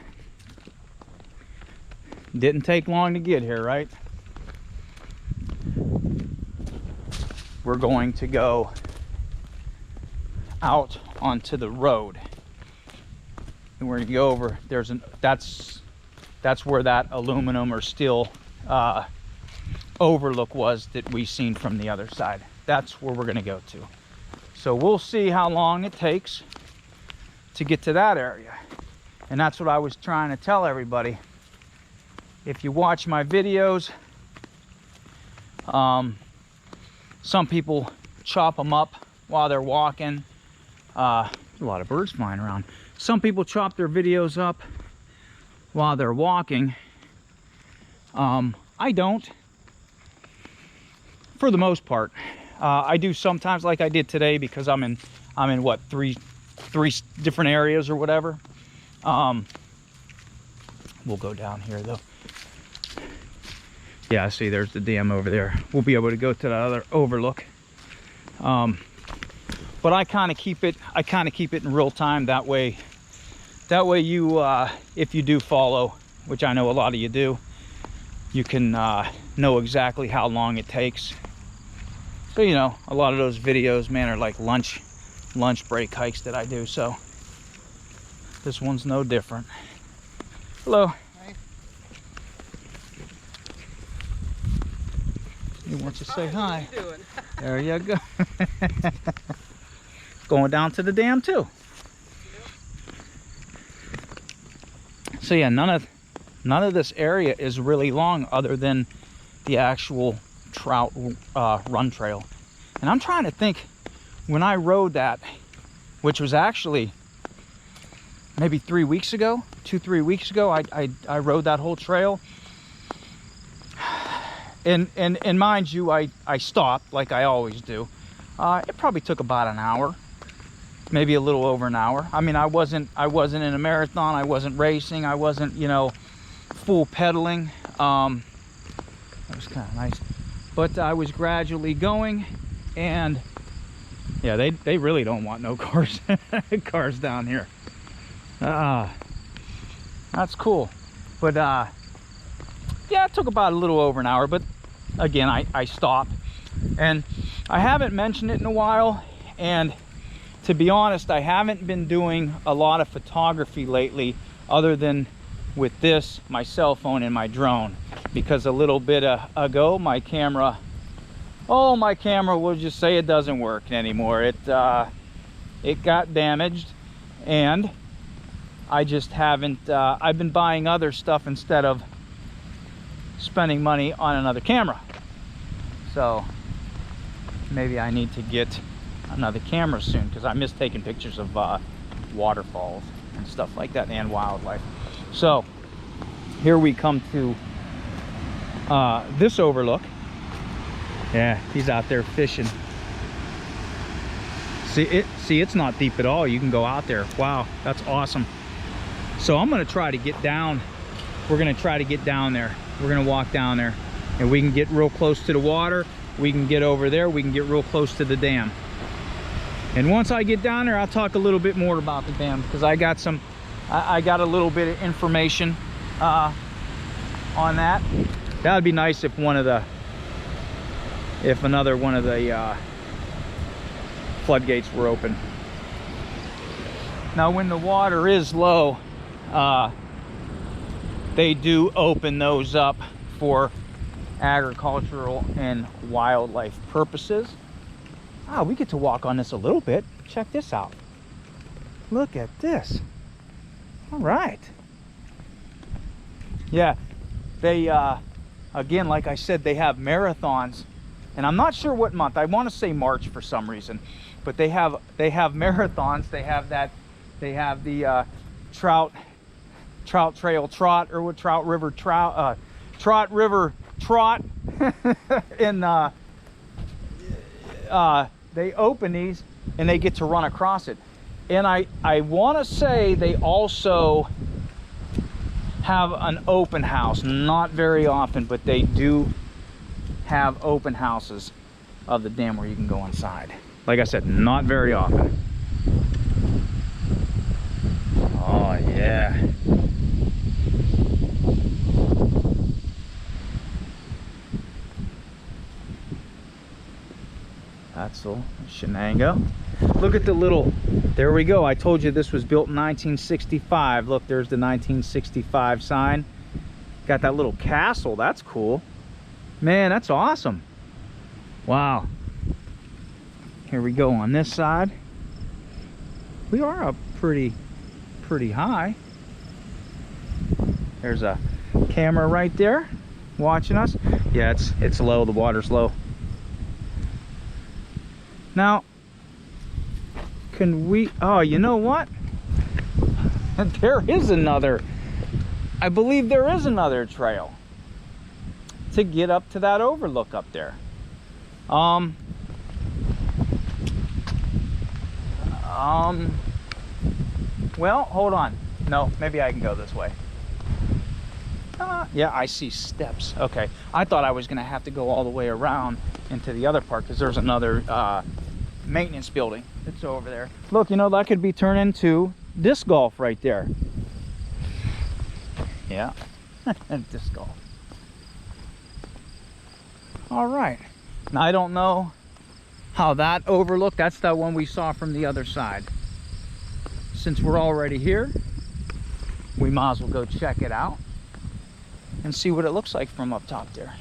Speaker 1: Didn't take long to get here, right? We're going to go out onto the road, and we're gonna go over. That's where that aluminum or steel overlook was that we seen from the other side. That's where we're gonna go to. So we'll see how long it takes to get to that area. And that's what I was trying to tell everybody. If you watch my videos, some people chop them up while they're walking. A lot of birds flying around. Some people chop their videos up while they're walking. I don't, for the most part. I do sometimes, like I did today, because I'm in what, three different areas or whatever. We'll go down here though. Yeah, I see there's the dam over there. We'll be able to go to that other overlook. But I kind of keep it in real time. That way you, if you do follow, which I know a lot of you do, you can know exactly how long it takes. So, you know, a lot of those videos, man, are like lunch break hikes that I do. So this one's no different. Hello. Hi. You want to say hi? What are you doing? There you go. Going down to the dam too. Yep. So yeah, none of this area is really long, other than the actual Trout run trail. And I'm trying to think, when I rode that, which was actually maybe 3 weeks ago, 2-3 weeks ago, I rode that whole trail. And mind you, I stopped like I always do. It probably took about an hour, maybe a little over an hour. I mean, I wasn't in a marathon, I wasn't racing, I wasn't, you know, full pedaling. That was kind of nice, but I was gradually going. And yeah, they really don't want no cars cars down here. That's cool. But yeah, it took about a little over an hour, but again, I stopped. And I haven't mentioned it in a while, and to be honest, I haven't been doing a lot of photography lately, other than with this, my cell phone and my drone, because a little bit ago my camera will just say it doesn't work anymore. It got damaged, and I just haven't I've been buying other stuff instead of spending money on another camera. So maybe I need to get another camera soon, because I miss taking pictures of waterfalls and stuff like that, and wildlife. So here we come to this overlook. Yeah, he's out there fishing. See, it's not deep at all. You can go out there. Wow, that's awesome. So I'm gonna try to get down. We're gonna try to get down there. We're gonna walk down there, and we can get real close to the water. We can get over there. We can get real close to the dam. And once I get down there, I'll talk a little bit more about the dam, because I got a little bit of information on that. That would be nice if another one of the floodgates were open. Now, when the water is low, they do open those up for agricultural and wildlife purposes. We get to walk on this a little bit. Check this out. Look at this. All right. Yeah, they again, like I said, they have marathons, and I'm not sure what month. I want to say March for some reason, but they have marathons. They have the Trout Trail Trot, or what, Trout River Trout, Trout River Trot, and they open these and they get to run across it. And I want to say they also have an open house. Not very often, but they do have open houses of the dam where you can go inside. Like I said, not very often. Oh yeah. That's all. Shenango. Look at the little, there we go. I told you this was built in 1965. Look, there's the 1965 sign. Got that little castle. That's cool. Man, that's awesome. Wow. Here we go on this side. We are up pretty high. There's a camera right there watching us. Yeah, it's low. The water's low. Now, can we, oh, you know what? There is another, I believe there is another trail to get up to that overlook up there. Well, hold on. No, maybe I can go this way. Yeah, I see steps. Okay, I thought I was gonna have to go all the way around into the other part, because there's another maintenance building that's over there. Look, you know, that could be turned into disc golf right there. Yeah, disc golf. All right. Now, I don't know how that overlook, that's the one we saw from the other side. Since we're already here, we might as well go check it out and see what it looks like from up top there.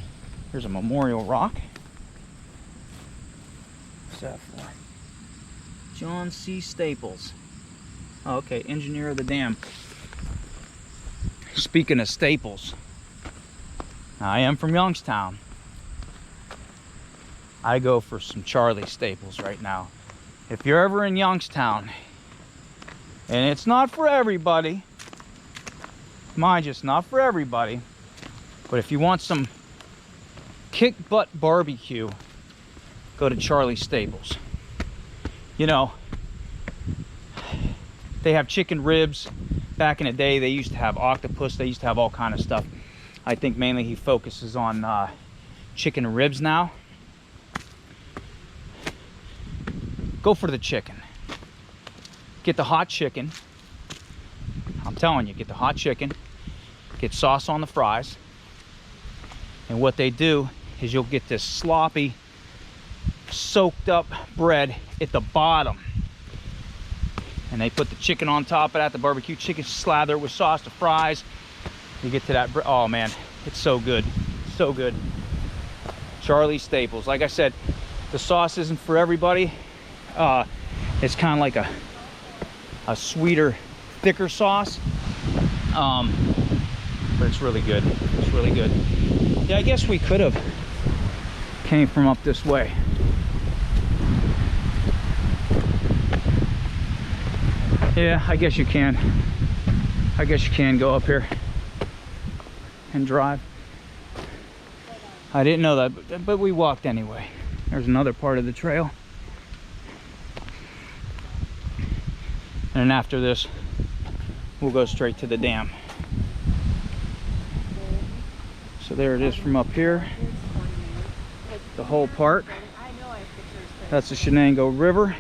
Speaker 1: Here's a memorial rock. What's that for? John C. Staples. Oh, okay, engineer of the dam. Speaking of Staples, I am from Youngstown. I go for some Charlie staples right now. If you're ever in Youngstown, and it's not for everybody, mind you, it's not for everybody, but if you want some kick butt barbecue, go to Charlie Staples. You know, they have chicken ribs. Back in the day, they used to have octopus. They used to have all kind of stuff. I think mainly he focuses on chicken ribs now. Go for the chicken. Get the hot chicken. I'm telling you, get the hot chicken. Get sauce on the fries. And what they do is you'll get this sloppy, soaked up bread at the bottom. And they put the chicken on top of that, the barbecue chicken, slather it with sauce, the fries. You get to that, oh man, it's so good, so good. Charlie Staples. Like I said, the sauce isn't for everybody. It's kind of like a sweeter, thicker sauce. But it's really good. It's really good. Yeah, I guess we could have came from up this way. Yeah, I guess you can. I guess you can go up here and drive. I didn't know that, but we walked anyway. There's another part of the trail. And then after this, we'll go straight to the dam. So there it is from up here. The whole part. That's the Shenango River.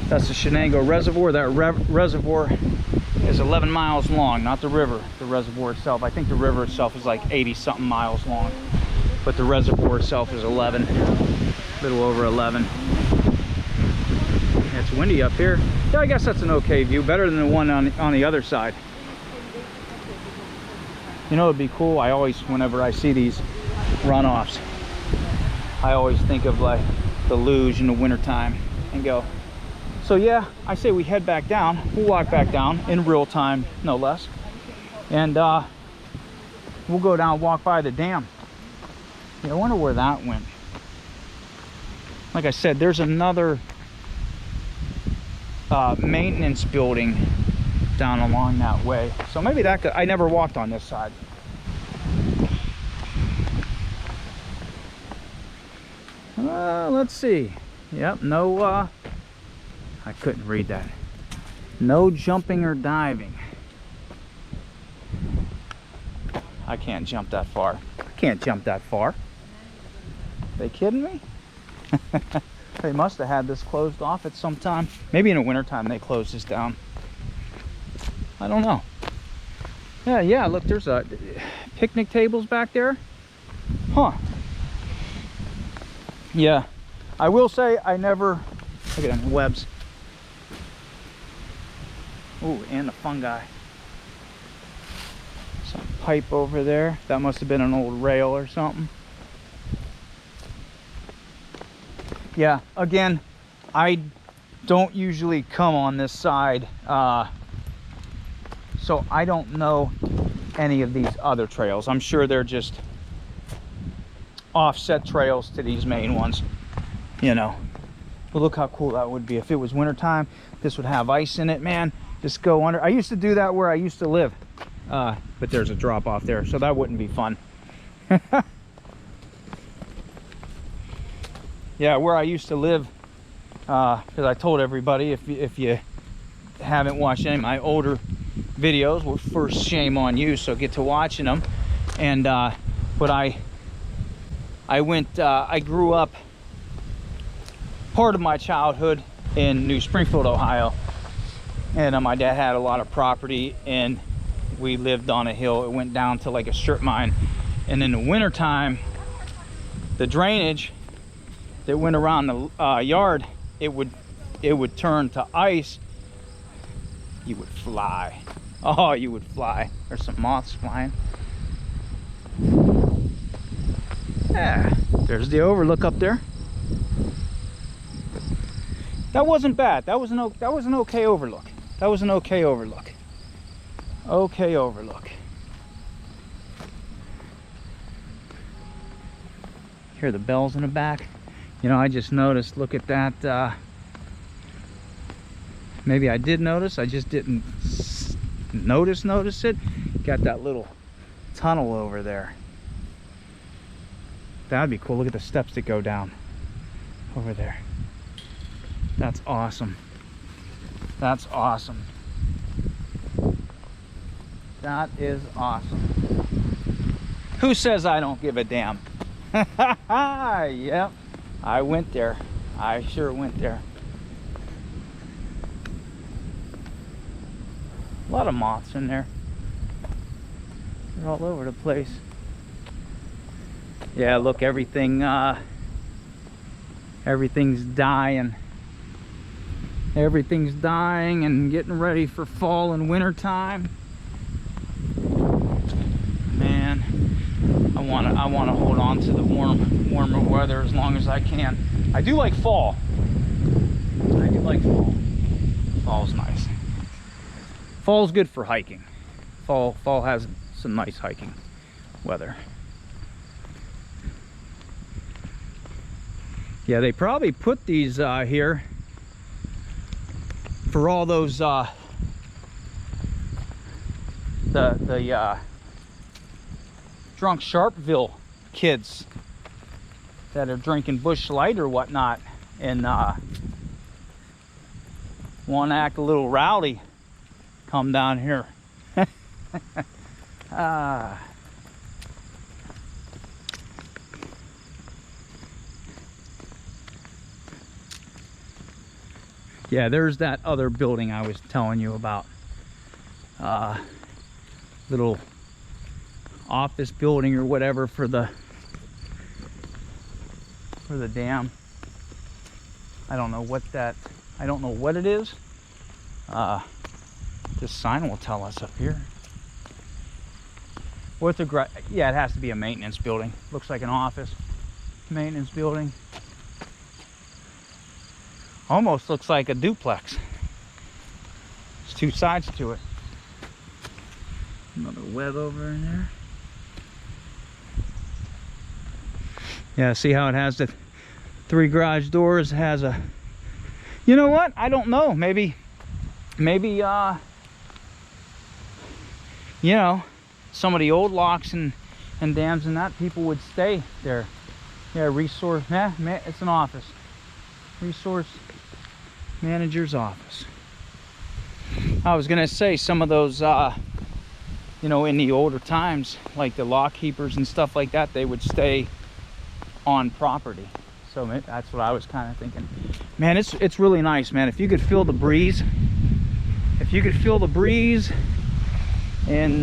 Speaker 1: That's the Shenango Reservoir. That reservoir is 11 miles long, not the river, the reservoir itself. I think the river itself is like 80 something miles long, but the reservoir itself is 11, a little over 11. It's windy up here. Yeah, I guess that's an okay view, better than the one on the other side. You know, it'd be cool. I always, whenever I see these runoffs, I always think of like the luge in the wintertime and go, so yeah, I say we head back down. We'll walk back down in real time, no less. And we'll go down, walk by the dam. Yeah, I wonder where that went. Like I said, there's another maintenance building down along that way. So maybe that could, I never walked on this side. Let's see. Yep, no, I couldn't read that. No jumping or diving. I can't jump that far. I can't jump that far. They kidding me? They must have had this closed off at some time. Maybe in the wintertime they closed this down. I don't know. Yeah, look, there's a picnic tables back there. Huh. Yeah, I will say I never, look at them webs. Ooh, and the fungi. Some pipe over there. That must have been an old rail or something. Yeah, again, I don't usually come on this side, so I don't know any of these other trails. I'm sure they're just offset trails to these main ones, you know. But look how cool that would be if it was wintertime. This would have ice in it, man. Just go under. I used to do that where I used to live, but there's a drop off there, so that wouldn't be fun. Yeah, where I used to live, because I told everybody, if you haven't watched any of my older videos, well, first shame on you, so get to watching them. And but I grew up part of my childhood in New Springfield, Ohio, and my dad had a lot of property, and we lived on a hill. It went down to like a strip mine, and in the wintertime, the drainage that went around the yard, it would turn to ice. You would fly. Oh, you would fly. There's some moths flying. Yeah, there's the overlook up there. That wasn't bad. That was an okay overlook. That was an okay overlook. Okay overlook. Hear the bells in the back. You know, I just noticed, look at that. Maybe I did notice, I just didn't notice it. Got that little tunnel over there. That'd be cool. Look at the steps that go down over there. That's awesome. That's awesome. That is awesome. Who says I don't give a damn? Yep, I went there. I sure went there. A lot of moths in there. They're all over the place. Yeah, look, everything everything's dying. Everything's dying and getting ready for fall and winter time. Man, I wanna hold on to the warmer weather as long as I can. I do like fall. I do like fall. Fall's nice. Fall's good for hiking. Fall has some nice hiking weather. Yeah, they probably put these here for all those the drunk Sharpsville kids that are drinking Busch Light or whatnot and want to act a little rowdy. Come down here. Yeah, there's that other building I was telling you about. Little office building or whatever for the dam. I don't know what it is. This sign will tell us up here. What's a yeah, it has to be a maintenance building. Looks like an office maintenance building. Almost looks like a duplex. There's two sides to it. Another web over in there. Yeah, see how it has the 3 garage doors? It has a, you know what? I don't know. Maybe you know, some of the old locks and dams and that, people would stay there. Yeah, resource, it's an office. Resource manager's office. I was gonna say some of those, you know, in the older times, like the lock keepers and stuff like that, they would stay on property. So that's what I was kind of thinking. Man, it's really nice, man. If you could feel the breeze, and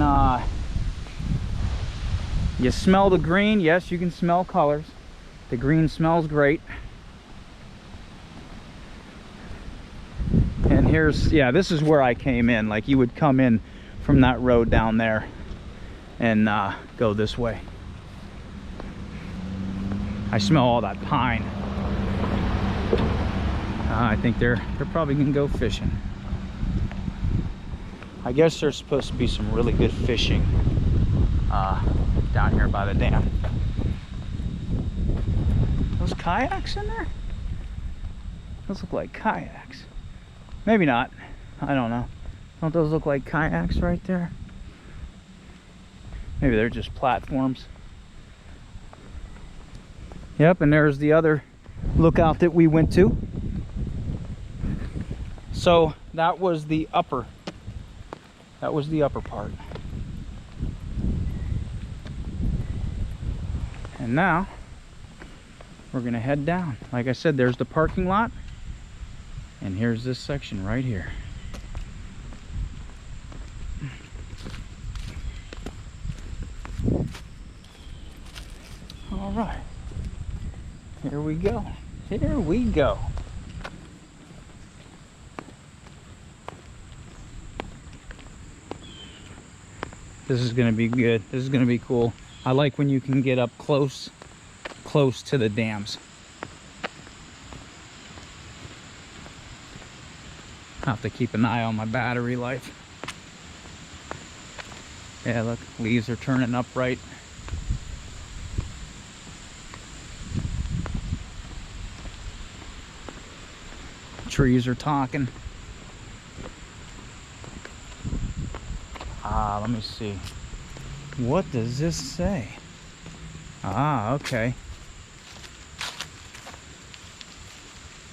Speaker 1: you smell the green. Yes, you can smell colors. The green smells great. And here's, yeah, this is where I came in. Like, you would come in from that road down there and go this way. I smell all that pine. I think they're probably gonna go fishing. I guess there's supposed to be some really good fishing down here by the dam. Those kayaks in there? Those look like kayaks. Maybe not. I don't know. Don't those look like kayaks right there? Maybe they're just platforms. Yep, and there's the other lookout that we went to. So that was the upper part. And now we're gonna head down. Like I said, there's the parking lot, and here's this section right here. All right, here we go. Here we go. This is gonna be good. This is gonna be cool. I like when you can get up close to the dams. I have to keep an eye on my battery life. Yeah, look, leaves are turning upright. trees are talking. Let me see. What does this say? Okay.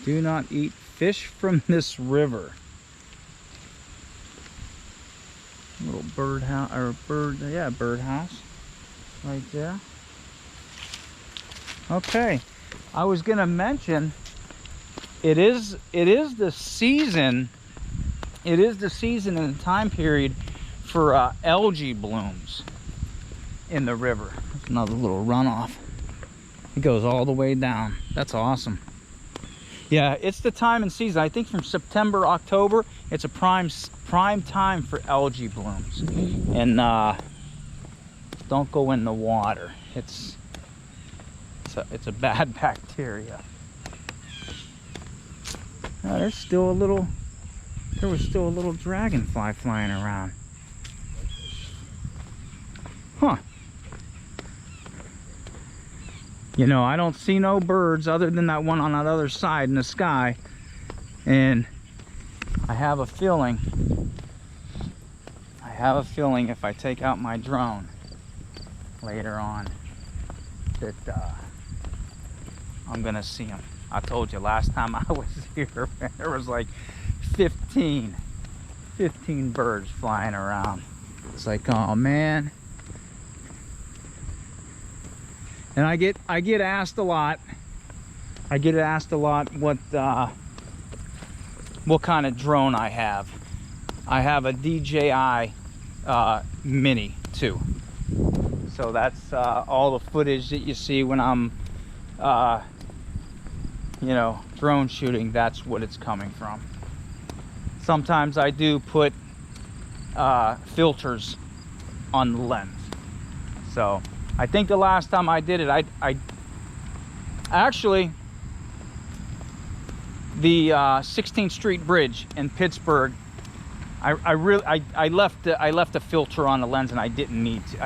Speaker 1: Do not eat fish from this river. Little birdhouse, or birdhouse right there. Okay, I was gonna mention it is the season. It is the season and the time period for algae blooms in the river. There's another little runoff. It goes all the way down. That's awesome. Yeah, it's the time and season. I think from September, October, it's a prime time for algae blooms. And don't go in the water. It's a bad bacteria. There was still a little dragonfly flying around. Huh. You know, I don't see no birds other than that one on that other side in the sky. And I have a feeling if I take out my drone later on that I'm gonna see them. I told you last time I was here, there was like 15 birds flying around. It's like, oh man. And I get asked a lot. I get asked a lot what kind of drone I have. I have a DJI Mini 2. So that's all the footage that you see when I'm, you know, drone shooting. That's what it's coming from. Sometimes I do put filters on the lens. So I think the last time I did it, I actually, the 16th Street Bridge in Pittsburgh, I left a filter on the lens, and I didn't need it.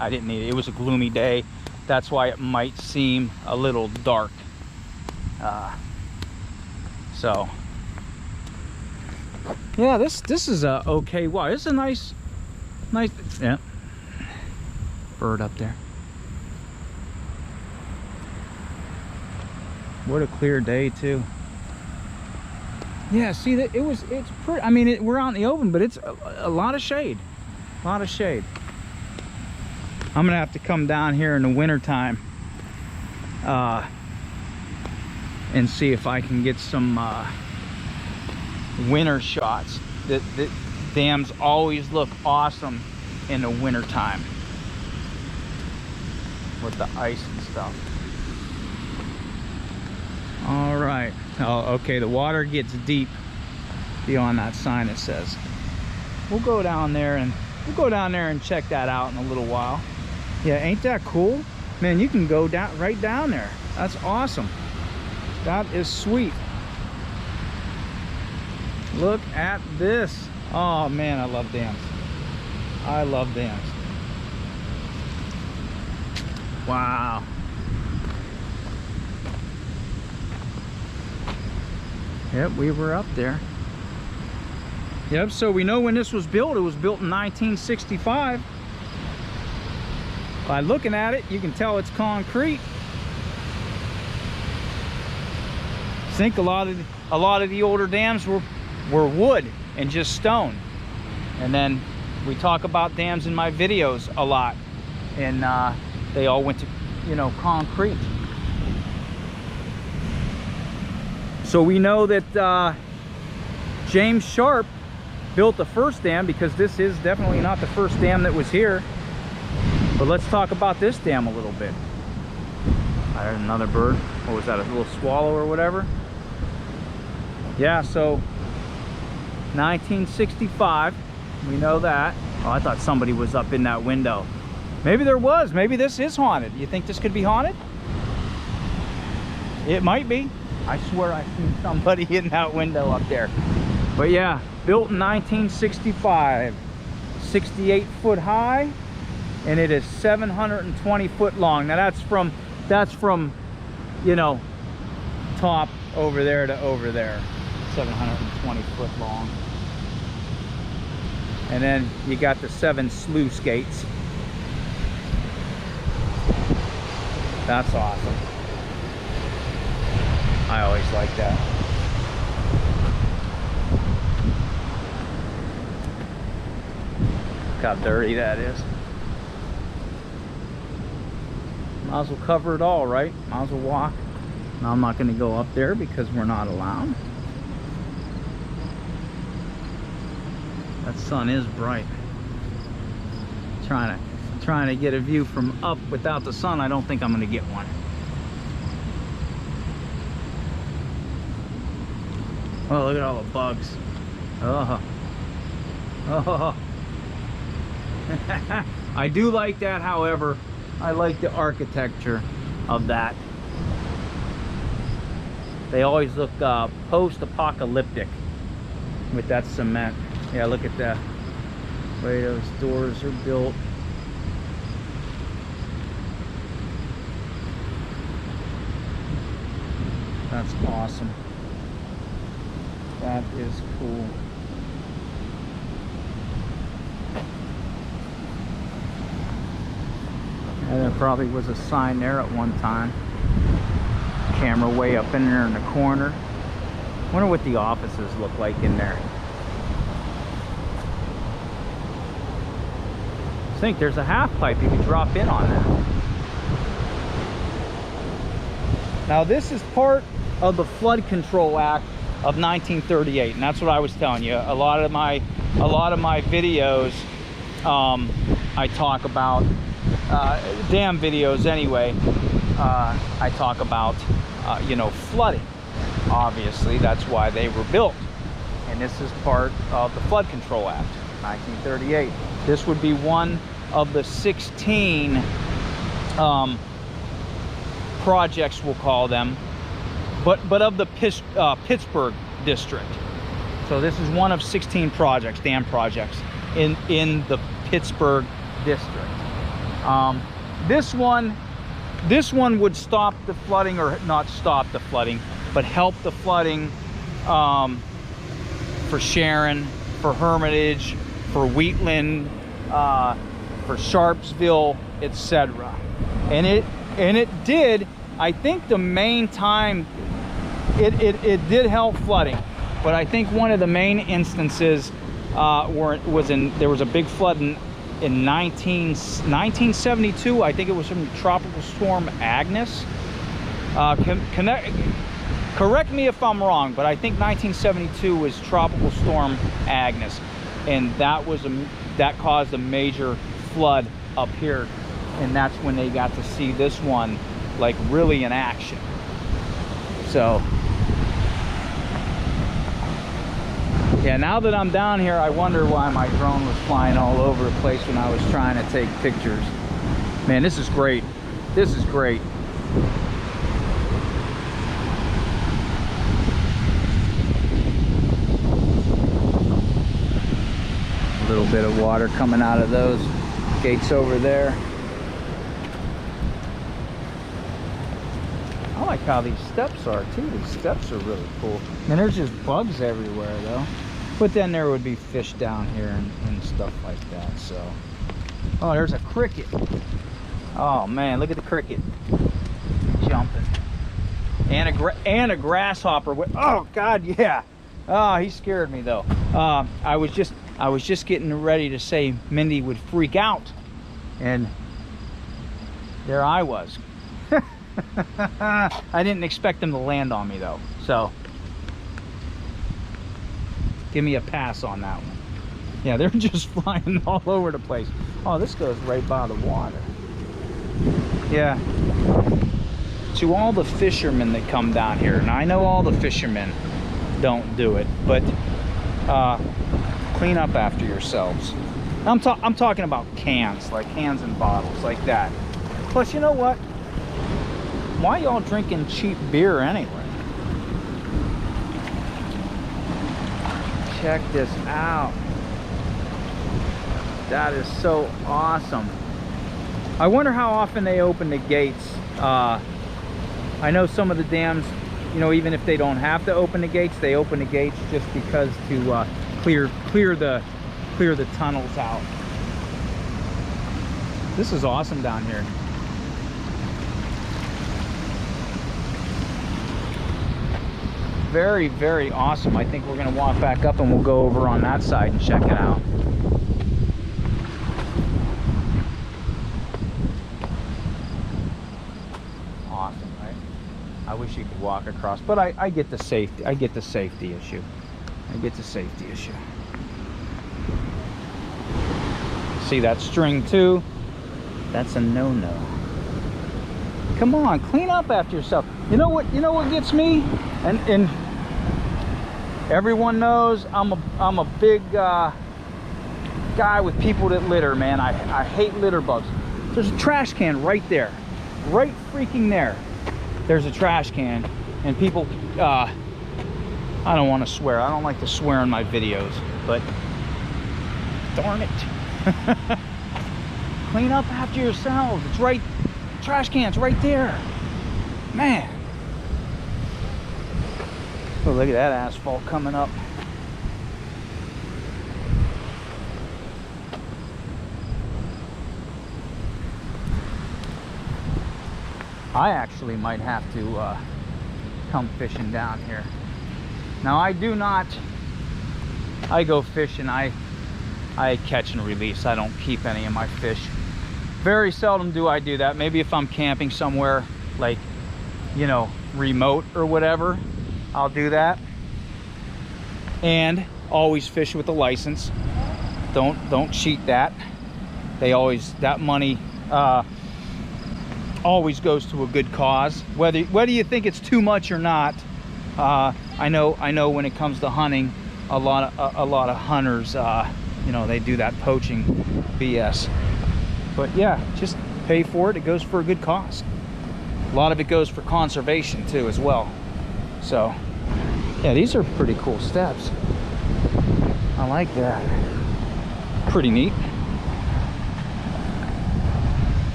Speaker 1: It was a gloomy day. That's why it might seem a little dark. So yeah, this is a okay. Wow, it's a nice, yeah. Bird up there. What a clear day too. Yeah, see that it's pretty. I mean, we're out in the open, but it's a lot of shade. A lot of shade. I'm gonna have to come down here in the winter time and see if I can get some winter shots. The dams always look awesome in the winter time with the ice and stuff. All right. Oh, okay, the water gets deep beyond that sign, it says. We'll go down there and check that out in a little while. Yeah, ain't that cool? Man, you can go down right down there. That's awesome. That is sweet. Look at this. Oh man, I love dams. I love dams. Wow. Yep, we were up there. Yep, so we know when this was built. It was built in 1965. By looking at it, you can tell it's concrete. I think a lot of the older dams were wood and just stone. And then we talk about dams in my videos a lot, and they all went to, you know, concrete. So we know that James Sharp built the first dam, because this is definitely not the first dam that was here. But let's talk about this dam a little bit. I heard another bird. What was that, a little swallow or whatever? Yeah, so 1965, we know that. Oh, I thought somebody was up in that window. Maybe there was. Maybe this is haunted. You think this could be haunted? It might be. I swear I've seen somebody in that window up there. But yeah, built in 1965, 68 foot high, and it is 720 foot long. Now that's from, you know, top over there to over there. 720 foot long. And then you got the 7 sluice gates. That's awesome. I always like that. Look how dirty that is. Might as well cover it all, right? Might as well walk. Now I'm not going to go up there because we're not allowed. That sun is bright. Trying to get a view from up without the sun. I don't think I'm going to get one. Oh, look at all the bugs. Oh. Oh. I do like that, however, I like the architecture of that. They always look post-apocalyptic with that cement. Yeah, look at that. The way those doors are built. That's awesome. That is cool. And there probably was a sign there at one time. Camera way up in there in the corner. Wonder what the offices look like in there. I think there's a half pipe you can drop in on there. Now this is part of the Flood Control Act of 1938, and that's what I was telling you. A lot of my videos, I talk about dam videos anyway. I talk about you know, flooding. Obviously, that's why they were built, and this is part of the Flood Control Act, 1938. This would be one of the 16 projects, we'll call them, but of the Pittsburgh district. So this is one of 16 projects, dam projects in the Pittsburgh district. This one would stop the flooding, or not stop the flooding, but help the flooding for Sharon, for Hermitage, for Wheatland, for Sharpsville, etc. And it did. I think the main time it did help flooding, but I think one of the main instances there was a big flood in 1972. I think it was from Tropical Storm Agnes. Correct me if I'm wrong, but I think 1972 was Tropical Storm Agnes, and that caused a major flood up here, and that's when they got to see this one like really in action. So yeah, now that I'm down here, I wonder why my drone was flying all over the place when I was trying to take pictures. Man, this is great. This is great. A little bit of water coming out of those gates over there. I like how these steps are too. These steps are really cool. And there's just bugs everywhere though. But then there would be fish down here and stuff like that. So, oh, there's a cricket. Oh man, look at the cricket jumping. And a grasshopper. Oh God, yeah. Oh, he scared me though. I was just getting ready to say Mindy would freak out, and there I was. I didn't expect them to land on me though, so give me a pass on that one. Yeah, they're just flying all over the place. Oh, this goes right by the water. Yeah. To all the fishermen that come down here, and I know all the fishermen don't do it, but clean up after yourselves. I'm talking about cans, like cans and bottles like that. Plus, you know what? Why y'all drinking cheap beer anyway? Check this out. That is so awesome. I wonder how often they open the gates. I know some of the dams you know, even if they don't have to open the gates, they open the gates just because to clear the tunnels out. This is awesome down here. Very, very awesome. I think we're gonna walk back up and we'll go over on that side and check it out. Awesome, right? I wish you could walk across, but I get the safety. I get the safety issue. I get the safety issue. See that string too? That's a no-no. Come on, clean up after yourself. You know what? You know what gets me? And everyone knows I'm a big guy with people that litter, man. I hate litter bugs. There's a trash can right there, right freaking there. There's a trash can, and people. I don't want to swear. I don't like to swear in my videos, but darn it. Clean up after yourselves. It's right. Trash can's right there, man. Oh, look at that asphalt coming up. I actually might have to come fishing down here. Now I do not, I go fishing, I catch and release. I don't keep any of my fish. Very seldom do I do that. Maybe if I'm camping somewhere like, you know, remote or whatever, I'll do that. And always fish with a license. Don't cheat that. They always, that money always goes to a good cause. Whether you think it's too much or not, I know when it comes to hunting, a lot of hunters, you know, they do that poaching BS. But yeah, just pay for it. It goes for a good cause. A lot of it goes for conservation too as well. So yeah, these are pretty cool steps. I like that. Pretty neat.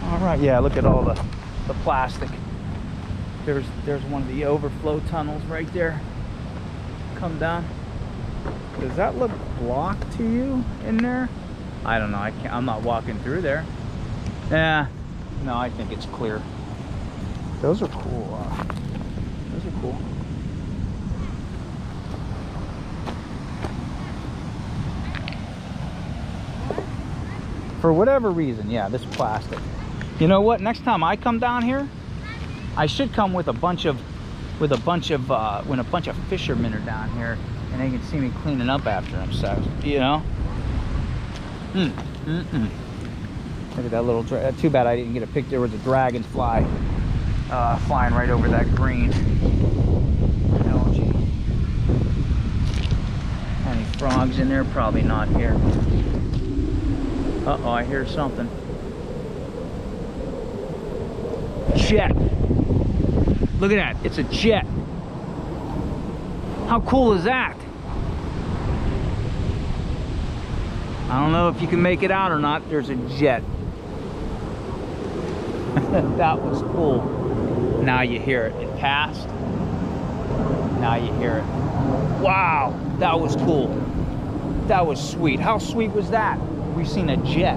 Speaker 1: All right, yeah, look at all the plastic. There's one of the overflow tunnels right there. Come down. Does that look blocked to you in there? I don't know. I'm not walking through there. Yeah. No, I think it's clear. Those are cool. Those are cool. For whatever reason, yeah, this plastic. You know what? Next time I come down here, I should come with a bunch of when a bunch of fishermen are down here and they can see me cleaning up after themselves. You know. Look at that little. Too bad I didn't get a picture. There was a dragonfly flying right over that green algae. Any frogs in there? Probably not here. Uh-oh, I hear something. Jet. Look at that. It's a jet. How cool is that? I don't know if you can make it out or not. There's a jet. That was cool. Now you hear it. It passed. Now you hear it. Wow, that was cool. That was sweet. How sweet was that? We've seen a jet.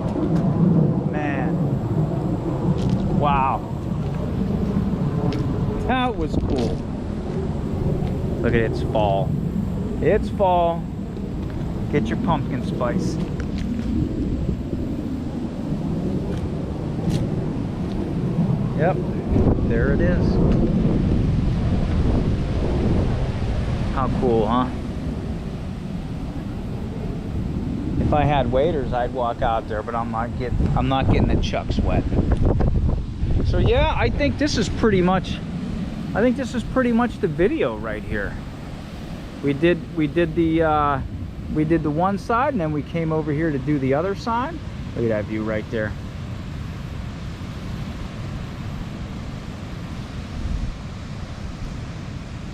Speaker 1: Man. Wow. That was cool. Look at it, it's fall. It's fall. Get your pumpkin spice. Yep, there it is. How cool, huh? If I had waders, I'd walk out there, but I'm not getting the chucks wet. So yeah, I think this is pretty much the video right here. We did the one side, and then we came over here to do the other side. Look at that view right there.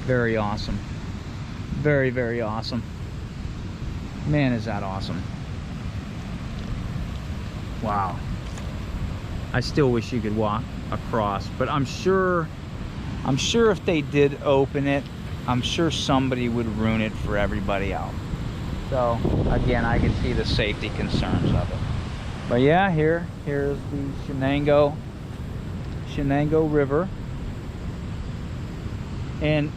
Speaker 1: Very awesome. Very, very awesome. Man, is that awesome. Wow. I still wish you could walk across, but I'm sure I'm sure if they did open it, I'm sure somebody would ruin it for everybody else. So again, I can see the safety concerns of it. But yeah, here's the Shenango River. And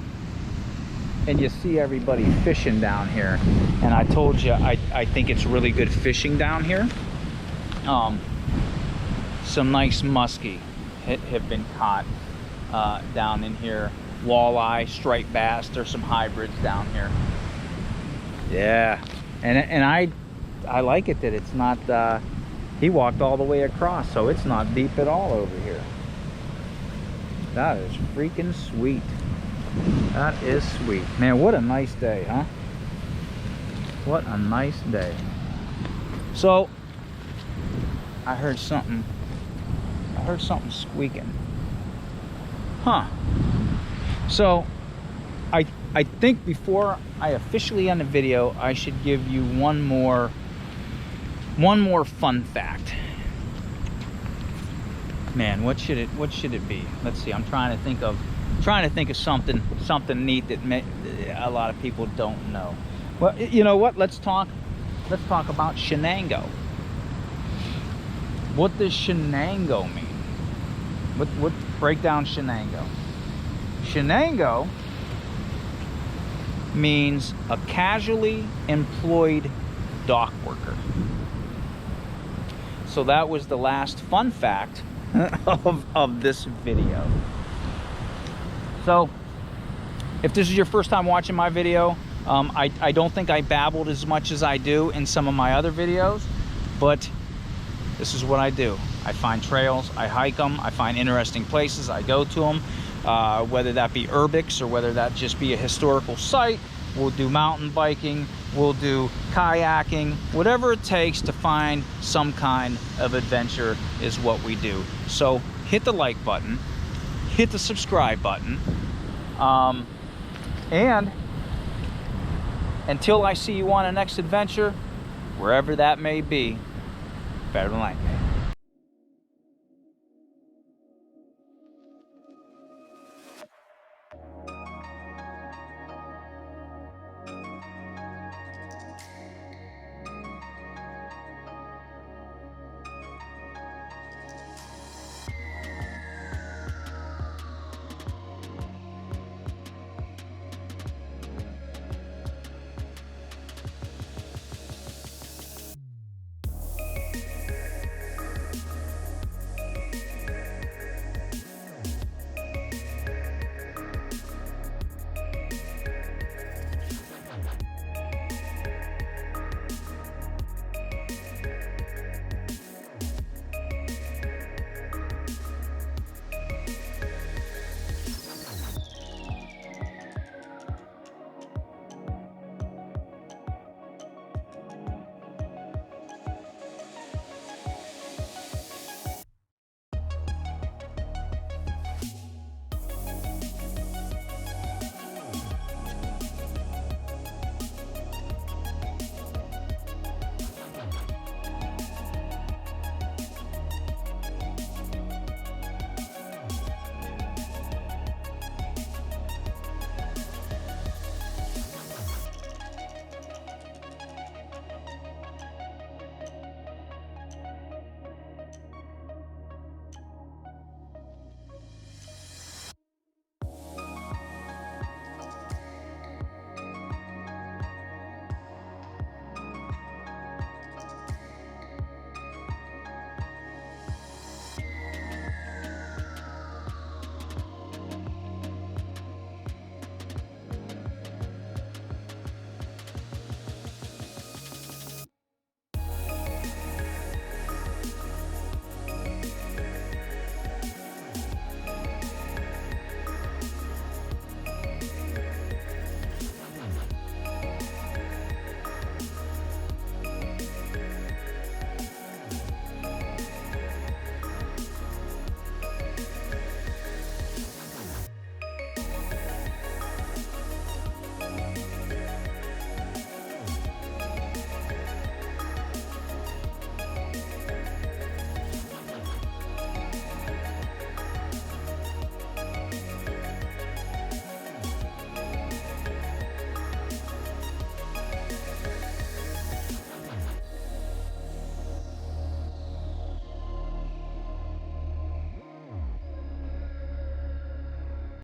Speaker 1: you see everybody fishing down here. And I told you, I think it's really good fishing down here. Some nice muskie have been caught down in here. Walleye, striped bass, there's some hybrids down here. Yeah, and I like it that it's not, he walked all the way across, so it's not deep at all over here. That is freaking sweet. That is sweet. Man, what a nice day, huh? What a nice day. So, I heard something squeaking. Huh. So, I think before I officially end the video, I should give you one more fun fact. Man, what should it be? Let's see. I'm trying to think of something neat that a lot of people don't know. Well, you know what? Let's talk about Shenango. What does Shenango mean? What break down Shenango? Shenango means a casually employed dock worker. So that was the last fun fact of this video. So if this is your first time watching my video, I don't think I babbled as much as I do in some of my other videos, but this is what I do. I find trails, I hike them, I find interesting places, I go to them, whether that be urbex or whether that just be a historical site. We'll do mountain biking, we'll do kayaking, whatever it takes to find some kind of adventure is what we do. So hit the like button, hit the subscribe button, and until I see you on the next adventure, wherever that may be, better than like.